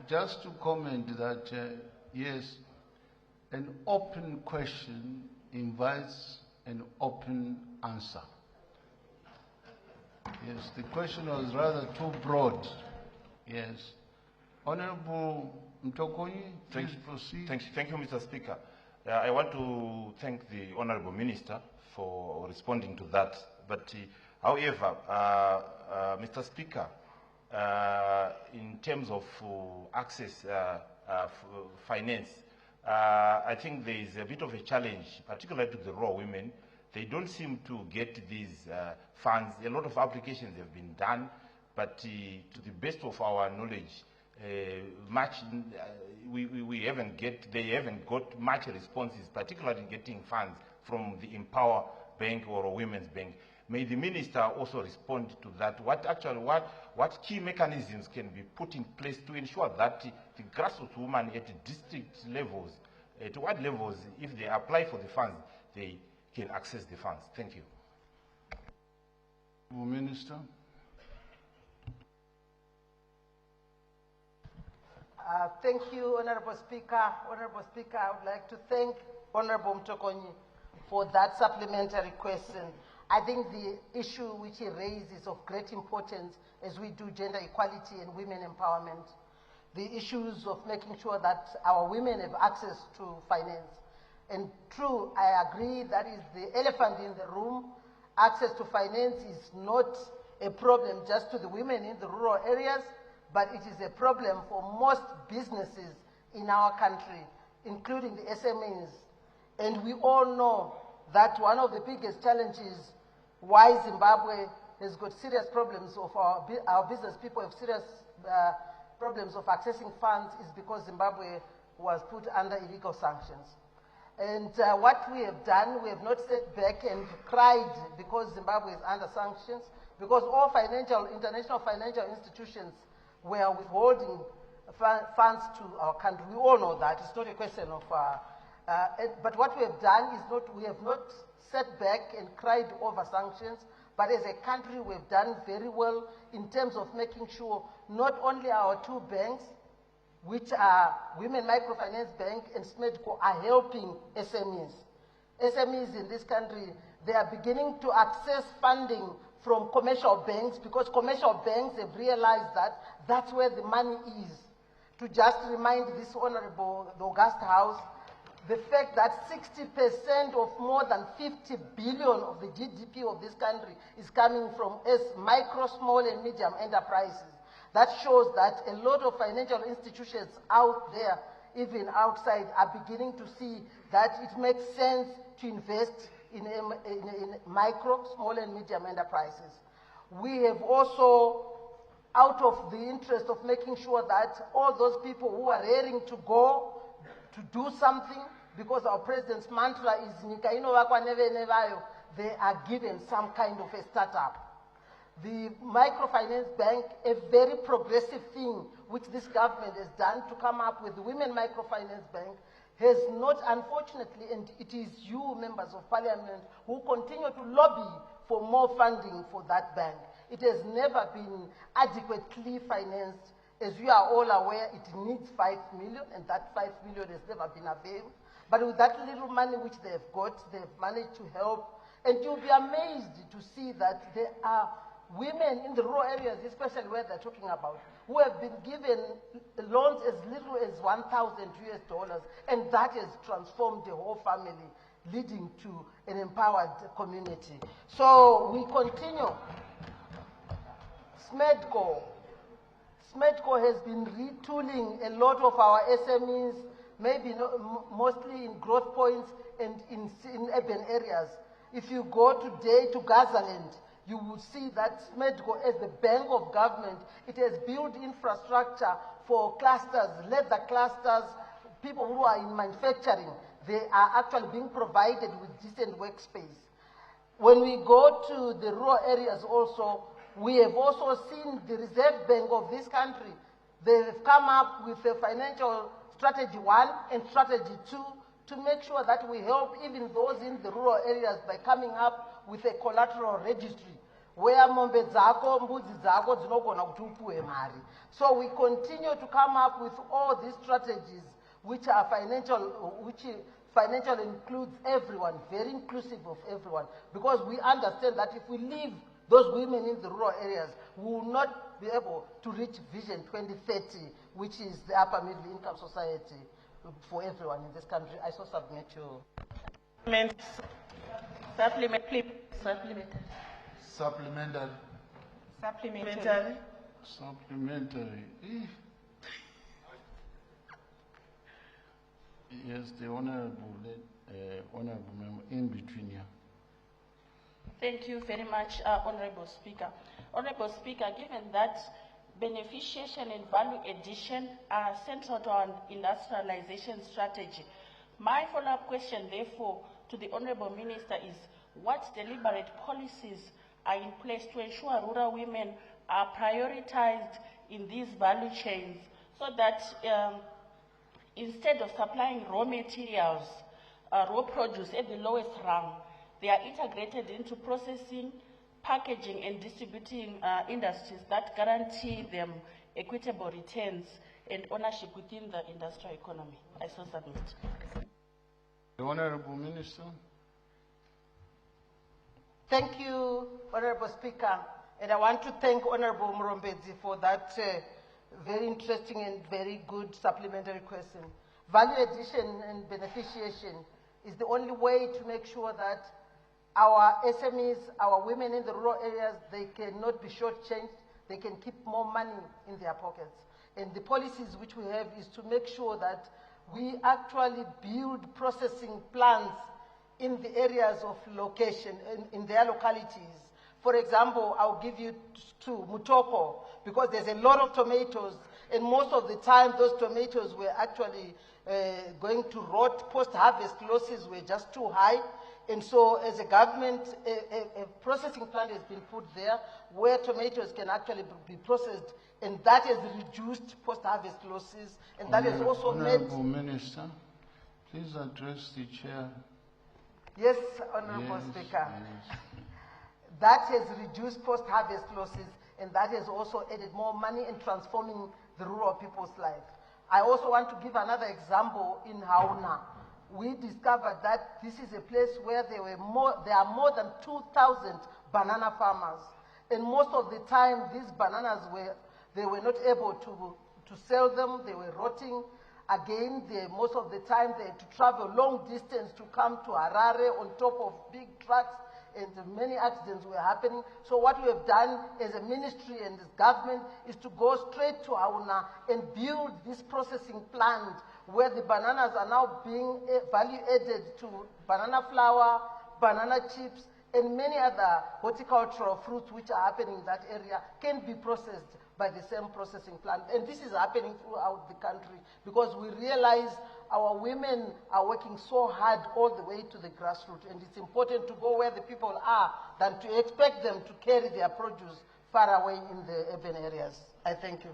[SPEAKER 2] Just to comment that, yes, an open question invites an open answer. Yes, the question was rather too broad. Yes. Honorable Mtokonyi, please proceed.
[SPEAKER 11] Thank you, Mr. Speaker. I want to thank the Honorable Minister for responding to that. But, however, Mr. Speaker, in terms of access finance, I think there is a bit of a challenge, particularly to the rural women. They don't seem to get these funds. A lot of applications have been done, but to the best of our knowledge, they haven't got much responses, particularly getting funds from the Empower Bank or a Women's Bank. May the Minister also respond to that. What key mechanisms can be put in place to ensure that the grassroots women at district levels, at what levels, if they apply for the funds, they can access the funds? Thank you.
[SPEAKER 2] Minister.
[SPEAKER 13] Thank you, Honorable Speaker. Honorable Speaker, I would like to thank Honorable Mtokonyi for that supplementary question. I think the issue which he raised is of great importance as we do gender equality and women empowerment. The issues of making sure that our women have access to finance. And true, I agree, that is the elephant in the room. Access to finance is not a problem just to the women in the rural areas, but it is a problem for most businesses in our country, including the SMEs. And we all know that one of the biggest challenges why Zimbabwe has got serious problems of our business people have serious problems of accessing funds is because Zimbabwe was put under illegal sanctions. And what we have done, we have not sat back and cried because Zimbabwe is under sanctions, because all international financial institutions were withholding funds to our country. We all know that. It's not a question of... but what we have done is we have not sat back and cried over sanctions, But as a country, we've done very well in terms of making sure not only our two banks, which are Women Microfinance Bank and SMEDCO, are helping SMEs. SMEs in this country, they are beginning to access funding from commercial banks because commercial banks have realized that that's where the money is. To just remind this honorable, the August House, the fact that 60% of more than 50 billion of the GDP of this country is coming from micro, small and medium enterprises. That shows that a lot of financial institutions out there, even outside, are beginning to see that it makes sense to invest in micro, small and medium enterprises. We have also, out of the interest of making sure that all those people who are raring to go to do something, because our president's mantra is Nika inovakwa neve nevayo, they are given some kind of a startup. The microfinance bank, a very progressive thing which this government has done to come up with the Women Microfinance Bank, has not, unfortunately, and it is you, members of parliament, who continue to lobby for more funding for that bank. It has never been adequately financed. As you are all aware, it needs 5 million, and that 5 million has never been availed. But with that little money which they have got, they have managed to help. And you'll be amazed to see that there are women in the rural areas, especially where they're talking about, who have been given loans as little as $1,000 US, and that has transformed the whole family, leading to an empowered community. So we continue. SMEDCO has been retooling a lot of our SMEs, maybe mostly in growth points and in urban areas. If you go today to Gazaland, you will see that SMEDCO, as the bank of government, it has built infrastructure for clusters, leather clusters, people who are in manufacturing. They are actually being provided with decent workspace. When we go to the rural areas also, we have also seen the Reserve Bank of this country. They have come up with a financial strategy 1 and strategy 2 to make sure that we help even those in the rural areas by coming up with a collateral registry where mombe dzako, mbudzi dzako dzinogona kuti upuwe mari. So we continue to come up with all these strategies which are financial includes everyone, very inclusive of everyone, because we understand that if we leave those women in the rural areas, we will not be able to reach Vision 2030, which is the upper middle income society for everyone in this country. I so submit you.
[SPEAKER 15] Supplementary.
[SPEAKER 2] Yes, the honorable member in between here.
[SPEAKER 15] Thank you very much, Honorable Speaker. Honorable Speaker, given that beneficiation and value addition are central to our industrialization strategy, my follow-up question, therefore, to the Honorable Minister is, what deliberate policies are in place to ensure rural women are prioritized in these value chains so that instead of supplying raw materials, raw produce at the lowest rung, they are integrated into processing, packaging and distributing industries that guarantee them equitable returns and ownership within the industrial economy? I so submit.
[SPEAKER 2] The Honorable Minister.
[SPEAKER 13] Thank you, Honorable Speaker. And I want to thank Honorable Murombedzi for that very interesting and very good supplementary question. Value addition and beneficiation is the only way to make sure that our SMEs, our women in the rural areas, they cannot be shortchanged. They can keep more money in their pockets. And the policies which we have is to make sure that we actually build processing plants in the areas of location, in their localities. For example, I'll give you to Mutoko, because there's a lot of tomatoes, and most of the time those tomatoes were actually going to rot. Post-harvest losses were just too high. And so as a government, a processing plant has been put there where tomatoes can actually be processed, and that has reduced post-harvest losses, and that has also made...
[SPEAKER 2] Honorable Minister, please address the chair.
[SPEAKER 13] Yes, Honorable Speaker.
[SPEAKER 2] Yes.
[SPEAKER 13] That has reduced post-harvest losses, and that has also added more money in transforming the rural people's life. I also want to give another example in Hauna. We discovered that this is a place where there are more than 2,000 banana farmers. And most of the time, these bananas they were not able to sell them, they were rotting. Again, most of the time they had to travel long distance to come to Harare on top of big trucks, and many accidents were happening. So what we have done as a ministry and as government is to go straight to Hauna and build this processing plant where the bananas are now being value added to banana flour, banana chips, and many other horticultural fruits which are happening in that area can be processed by the same processing plant. And this is happening throughout the country because we realize our women are working so hard all the way to the grassroots, and it's important to go where the people are than to expect them to carry their produce far away in the urban areas. I thank you.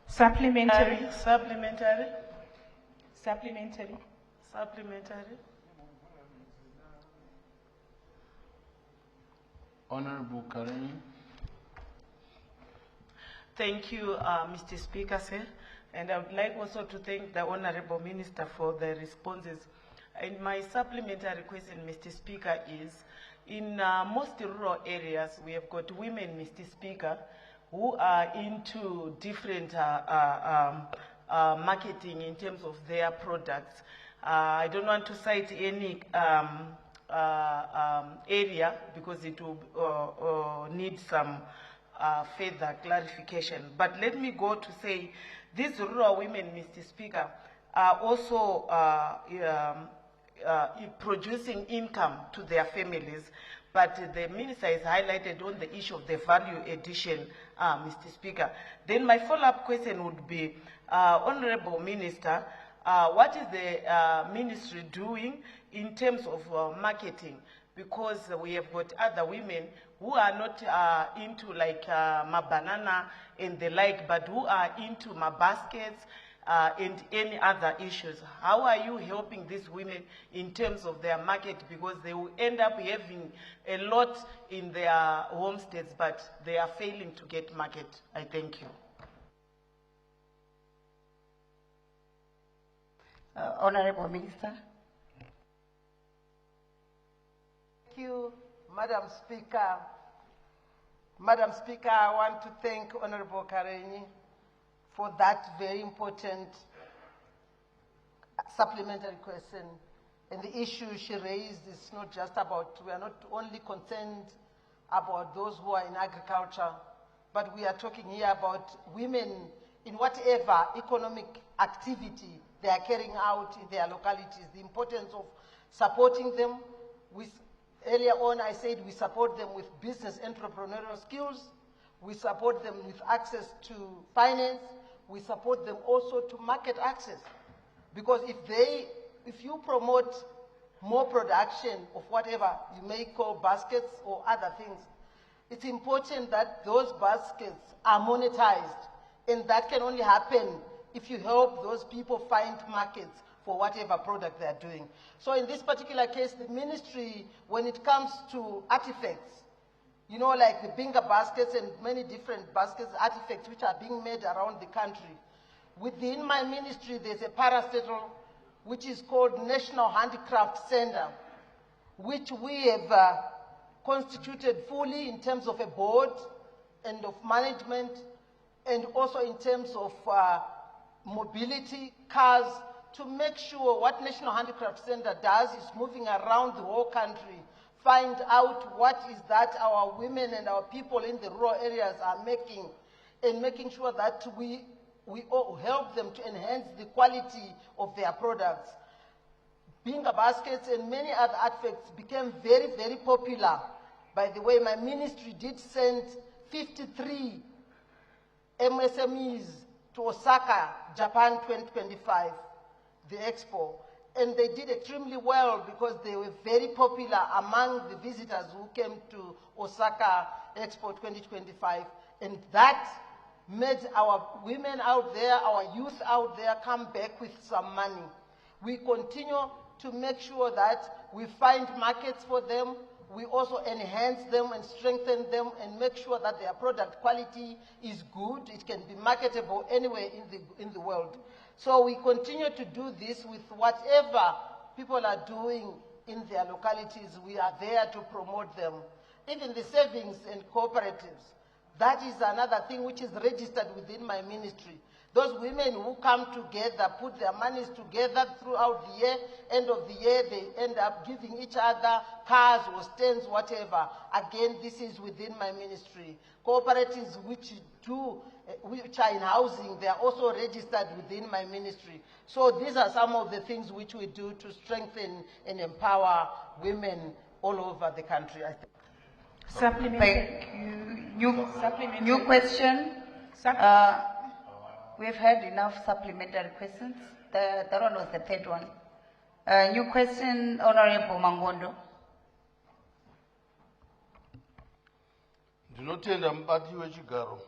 [SPEAKER 16] Supplementary.
[SPEAKER 12] Supplementary.
[SPEAKER 16] Supplementary.
[SPEAKER 12] Supplementary.
[SPEAKER 2] Honorable Karimi.
[SPEAKER 12] Thank you, Mr. Speaker, sir. And I would like also to thank the Honorable Minister for the responses. And my supplementary question, Mr. Speaker, is in most rural areas, we have got women, Mr. Speaker, who are into different marketing in terms of their products. I don't want to cite any area because it will need some further clarification. But let me go to say these rural women, Mr. Speaker, are also producing income to their families. But the minister has highlighted on the issue of the value addition, Mr. Speaker. Then my follow-up question would be, Honorable Minister, what is the ministry doing in terms of marketing? Because we have got other women who are not into like my banana and the like, but who are into my baskets and any other issues. How are you helping these women in terms of their market? Because they will end up having a lot in their homesteads, but they are failing to get market. I thank you.
[SPEAKER 16] Honorable Minister.
[SPEAKER 13] Thank you, Madam Speaker. Madam Speaker, I want to thank Honorable Karenyi for that very important supplementary question. And the issue she raised is not just about, we are not only concerned about those who are in agriculture, but we are talking here about women in whatever economic activity they are carrying out in their localities, the importance of supporting them. Earlier on, I said we support them with business entrepreneurial skills. We support them with access to finance. We support them also to market access. Because if you promote more production of whatever you may call baskets or other things, it's important that those baskets are monetized. And that can only happen if you help those people find markets for whatever product they're doing. So in this particular case, the ministry, when it comes to artifacts, you know, like the binga baskets and many different baskets, artifacts which are being made around the country. Within my ministry, there's a parastatal which is called National Handicraft Center, which we have constituted fully in terms of a board and of management, and also in terms of mobility, cars, to make sure what National Handicraft Center does is moving around the whole country, find out what is that our women and our people in the rural areas are making, and making sure that we all help them to enhance the quality of their products. Binga baskets and many other artifacts became very, very popular. By the way, my ministry did send 53 MSMEs to Osaka, Japan 2025. The expo, and they did extremely well because they were very popular among the visitors who came to Osaka Expo 2025, and that made our women out there, our youth out there come back with some money. We continue to make sure that we find markets for them, we also enhance them and strengthen them and make sure that their product quality is good. It can be marketable anywhere in the world. So we continue to do this with whatever people are doing in their localities. We are there to promote them. Even the savings and cooperatives, that is another thing which is registered within my ministry. Those women who come together, put their monies together throughout the year, end of the year, they end up giving each other cars or stands, whatever. Again, this is within my ministry. Cooperatives which are in housing, they are also registered within my ministry. So these are some of the things which we do to strengthen and empower women all over the country, I think.
[SPEAKER 16] Supplementary. New question. We've had enough supplementary questions. That one was the third one. New question, Honorable Mangondo.
[SPEAKER 6] Ndinotenda mubati wechigaro.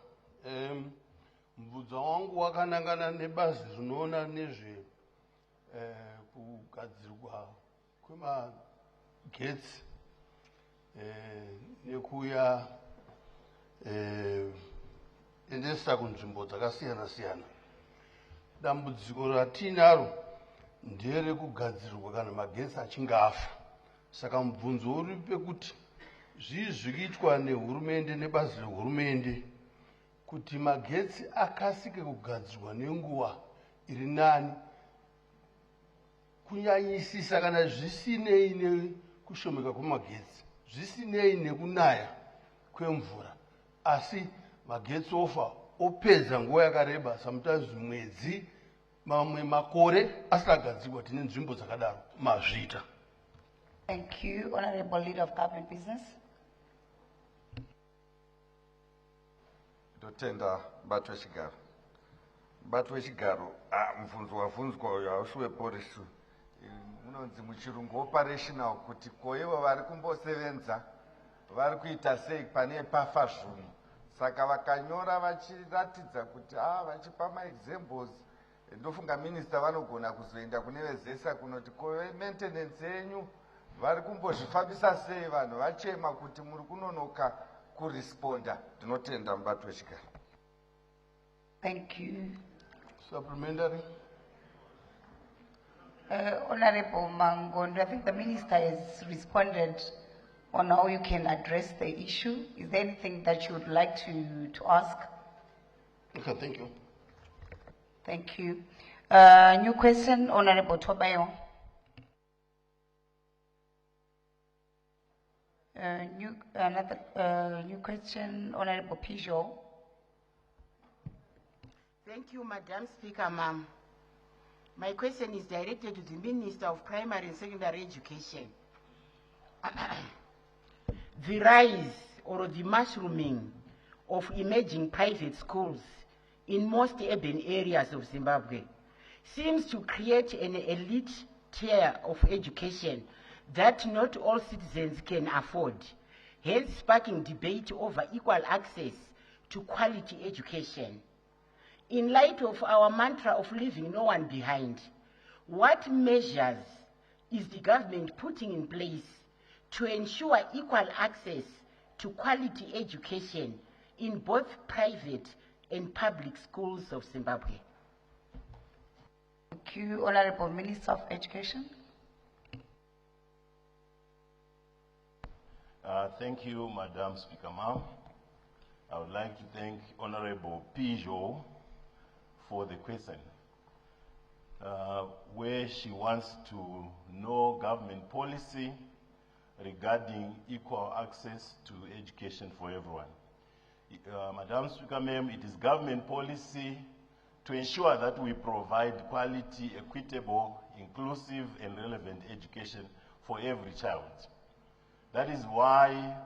[SPEAKER 6] Mubvunzo wangu wakanangana nebazi rinoona nezve kugadzirwa kwemagetsi nekuya endesa kunzvimbo dzakasiyana siyana. Dambudziko ratinaro nderekugadzirwa kana magetsi achinge afa. Saka mubvunzo uri pekuti zvii zvirikuitwa nehurumende nebazi rehurumende kuti magetsi akasike kugadzirwa nenguva iri nani, kunyanyisisa kana zvisinei nekushomeka kwemagetsi, zvisinei nekunaya kwemvura, asi magetsi ofa opedza nguva yakareba, sometimes mwedzi, mamwe makore asagadzirwa. Tine nzvimbo dzakadaro mazvita.
[SPEAKER 16] Thank you, Honorable Leader of Government Business.
[SPEAKER 5] Ndotenda mubati wechigaro. Mubati wechigaro, mubvunzo wabvunzwa uyu haushuwepo risu. Munonzi muchirungu operational, kuti ko ivo vari kumbosevenza vari kuita sei pane pafa zvunhu. Saka vakanyora vachiratidza kuti vachipa maexamples, ndofunga minista vanogona kuzoenda kune vezesa kunoti ko maintenance yenyu vari kumbozvifambisa sei, vanhu vachema kuti muri kunonoka kuresponda. Ndinotenda mubati wechigaro.
[SPEAKER 16] Thank you.
[SPEAKER 6] Supplementary.
[SPEAKER 16] Honorable Mangondo, I think the Minister has responded on how you can address the issue. Is there anything that you would like to ask?
[SPEAKER 6] Okay, thank you.
[SPEAKER 16] Thank you. New question, Honorable Tobayo. New question, Honorable Pijot.
[SPEAKER 17] Thank you, Madam Speaker, ma'am. My question is directed to the Minister of Primary and Secondary Education. The rise or the mushrooming of emerging private schools in most urban areas of Zimbabwe seems to create an elite tier of education that not all citizens can afford, hence sparking debate over equal access to quality education. In light of our mantra of leaving no one behind, what measures is the government putting in place to ensure equal access to quality education in both private and public schools of Zimbabwe?
[SPEAKER 16] Thank you, Honorable Minister of Education.
[SPEAKER 18] Thank you, Madam Speaker, ma'am. I would like to thank Honorable Pijot for the question, where she wants to know government policy regarding equal access to education for everyone. Madam Speaker, ma'am, it is government policy to ensure that we provide quality, equitable, inclusive, and relevant education for every child. That is why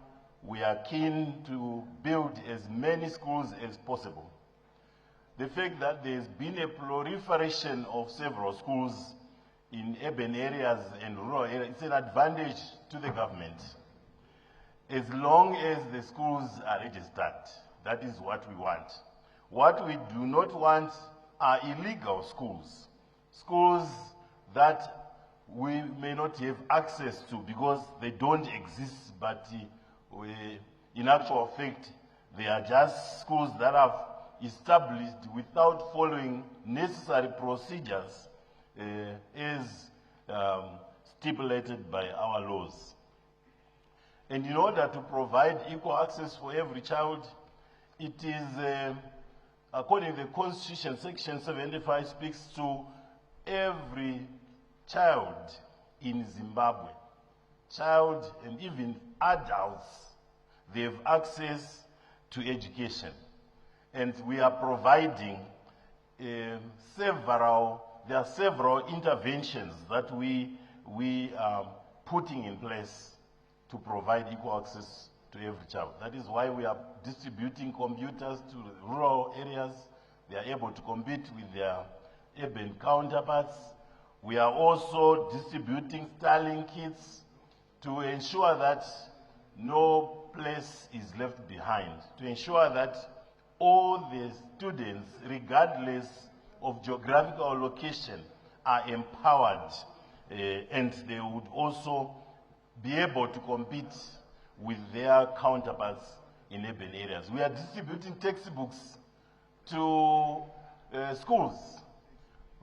[SPEAKER 18] we are keen to build as many schools as possible. The fact that there's been a proliferation of several schools in urban areas and rural areas, it's an advantage to the government. As long as the schools are registered, that is what we want. What we do not want are illegal schools. Schools that we may not have access to because they don't exist, but in actual fact, they are just schools that are established without following necessary procedures as stipulated by our laws. And in order to provide equal access for every child, it is, according to the Constitution, Section 75 speaks to every child in Zimbabwe. Child and even adults, they have access to education. And we are providing there are several interventions that we are putting in place to provide equal access to every child. That is why we are distributing computers to rural areas. They are able to compete with their urban counterparts. We are also distributing Starlink kits to ensure that no place is left behind, to ensure that all the students, regardless of geographical location, are empowered and they would also be able to compete with their counterparts in urban areas. We are distributing textbooks to schools.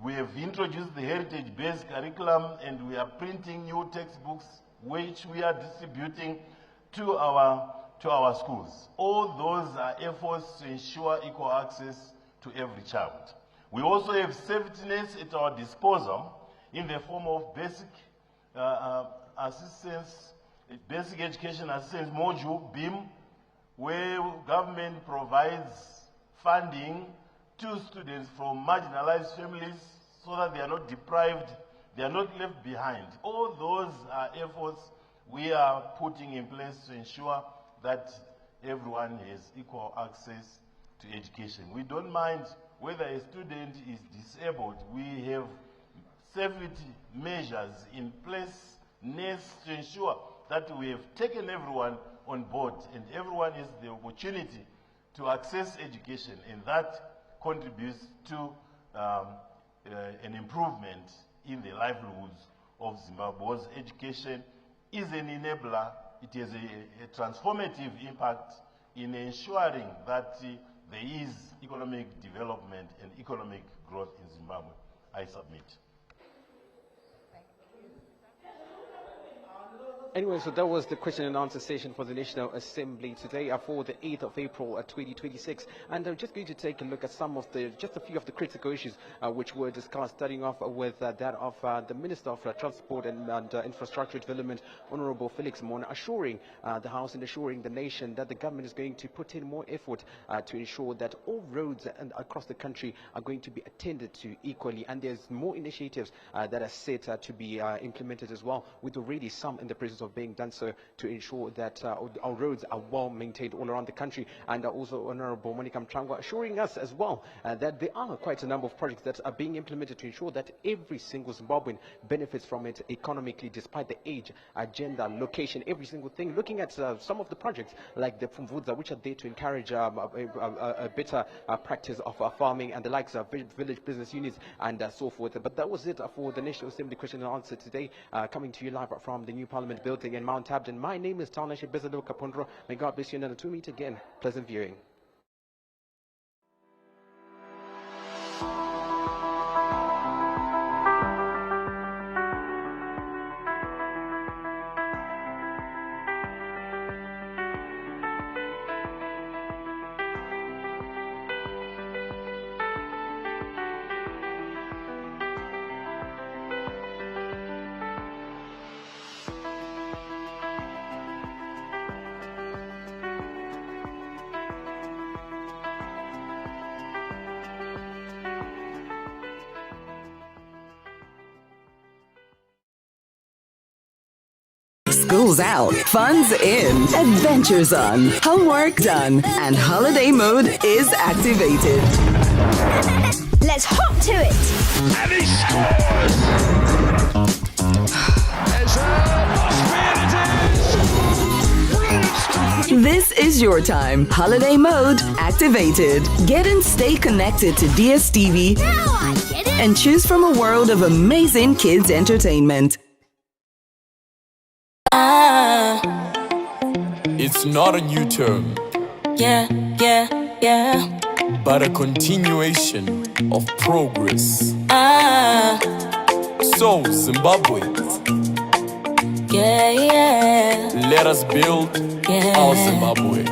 [SPEAKER 18] We have introduced the heritage-based curriculum and we are printing new textbooks which we are distributing to our schools. All those are efforts to ensure equal access to every child. We also have safety nets at our disposal in the form of basic assistance, basic education assistance module, BEAM, where government provides funding to students from marginalized families so that they are not deprived, they are not left behind. All those are efforts we are putting in place to ensure that everyone has equal access to education. We don't mind whether a student is disabled. We have safety measures in place, nets, to ensure that we have taken everyone on board and everyone has the opportunity to access education, and that contributes to an improvement in the livelihoods of Zimbabwe's education is an enabler. It has a transformative impact in ensuring that there is economic development and economic growth in Zimbabwe. I submit.
[SPEAKER 1] Anyway, so that was the question and answer session for the National Assembly today for the 8th of April 2026. And I'm just going to take a look at just a few of the critical issues which were discussed, starting off with that of the Minister of Transport and Infrastructure Development, Honorable Felix Mona, assuring the House and assuring the nation that the government is going to put in more effort to ensure that all roads across the country are going to be attended to equally. And there's more initiatives that are set to be implemented as well, with already some in the process of being done so to ensure that our roads are well maintained all around the country. And also Honorable Monica Mtrangwa assuring us as well that there are quite a number of projects that are being implemented to ensure that every single Zimbabwean benefits from it economically, despite the age, gender, location, every single thing. Looking at some of the projects like the Pumvudza, which are there to encourage a better practice of farming and the likes of village business units and so forth. But that was it for the National Assembly question and answer today, coming to you live from the new Parliament building in Mount Abden. My name is Taunashe Bezalo Kapondro. May God bless you, and until we meet again, pleasant viewing.
[SPEAKER 19] School's out, fun's in, adventures on, homework done, and holiday mode is activated.
[SPEAKER 20] Let's hop to it.
[SPEAKER 21] And he scores! There's a Brilliant start.
[SPEAKER 19] This is your time. Holiday mode activated. Get and stay connected to DSTV and choose from a world of amazing kids entertainment.
[SPEAKER 7] It's not a new term,
[SPEAKER 22] Yeah,
[SPEAKER 7] but a continuation of progress. So, Zimbabwe, let us build our Zimbabwe.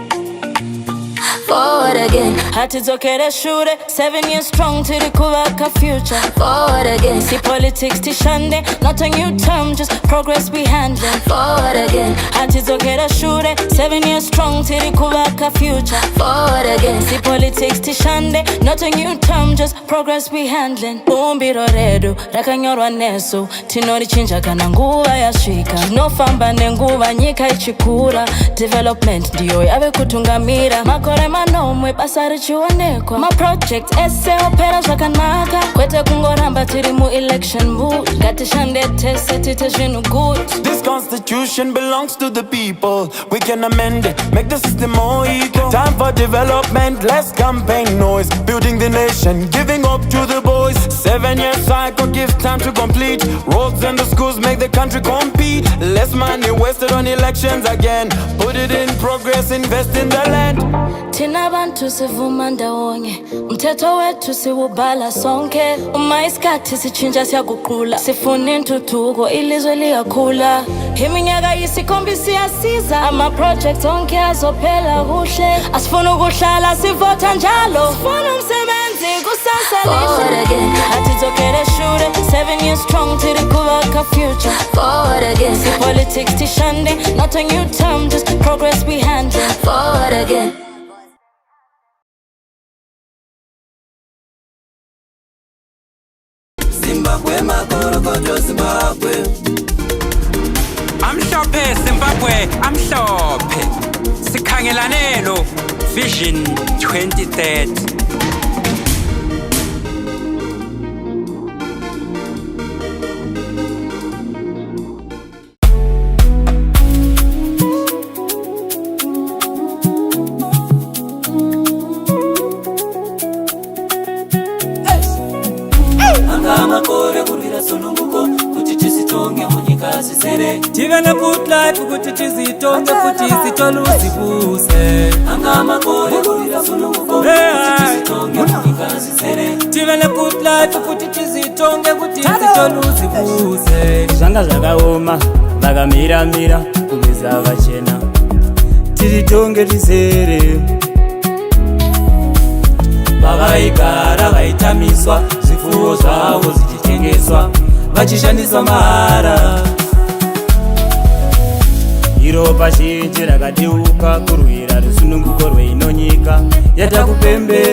[SPEAKER 22] Forward again. Hatizokere shure 7 years strong to the Kuvaka future. Forward again. See politics tishande, not a new term, just progress we handling. Forward again. Hatizokere shure 7 years strong to the Kuvaka future. Forward again. See politics tishande, not a new term, just progress we handling. Umbiro redu rakanyorwa neso tinori chinja kana nguva yasvika. Tinofamba nenguva nyika ichikura. Development ndiyo yave kutungamira. Makore manomwe basa richionekwa. Ma project ese opera zvakanaka. Kwete kungoramba tiri mu election mood. Ngatishande tese tite zvinhu good.
[SPEAKER 23] This constitution belongs to the people. We can amend it, make the system more equal. Time for development, less campaign noise. Building the nation, giving up to the boys. 7-year cycle, give time to complete. Roads and the schools make the country compete. Less money wasted on elections again. Put it in progress, invest in the land.
[SPEAKER 22] Tina bantu sivuma ndawonye. Mthetho wethu siwubhala sonke. Uma isikhathi sichinja siyaguqula. Sifuna intuthuko ilizwe liyakhula. Iminyaka yisikhombisa iyasiza. Ama projects onke azophela kuhle. Asifuna ukuhlala sivota njalo. Sifuna umsebenzi kusasa lihle. Forward again. Hatizokere shure 7 years strong to the Kuvaka future. Forward again. See politics tishande, not a new term, just progress we handle. Forward again.
[SPEAKER 24] Zimbabwe, makorokoto Zimbabwe.
[SPEAKER 25] Amhlophe Zimbabwe, amhlophe. Sikhangelanelo Vision 2030.
[SPEAKER 24] Tive na good life kuti tizitonge futhi sithola uzibuse. Tive na good life kuti tizitonge futhi sithola uzibuse. Zvanga zvakaoma vakamira kubisa vachena. Tizitonge tizere. Vakaigara vaitamiswa zvifuwo zvavo zvichitengeswa vachishandisa mahara. Iropa zhinji rakadeuka kurwira rusununguko rweinonyika. Yatakupembera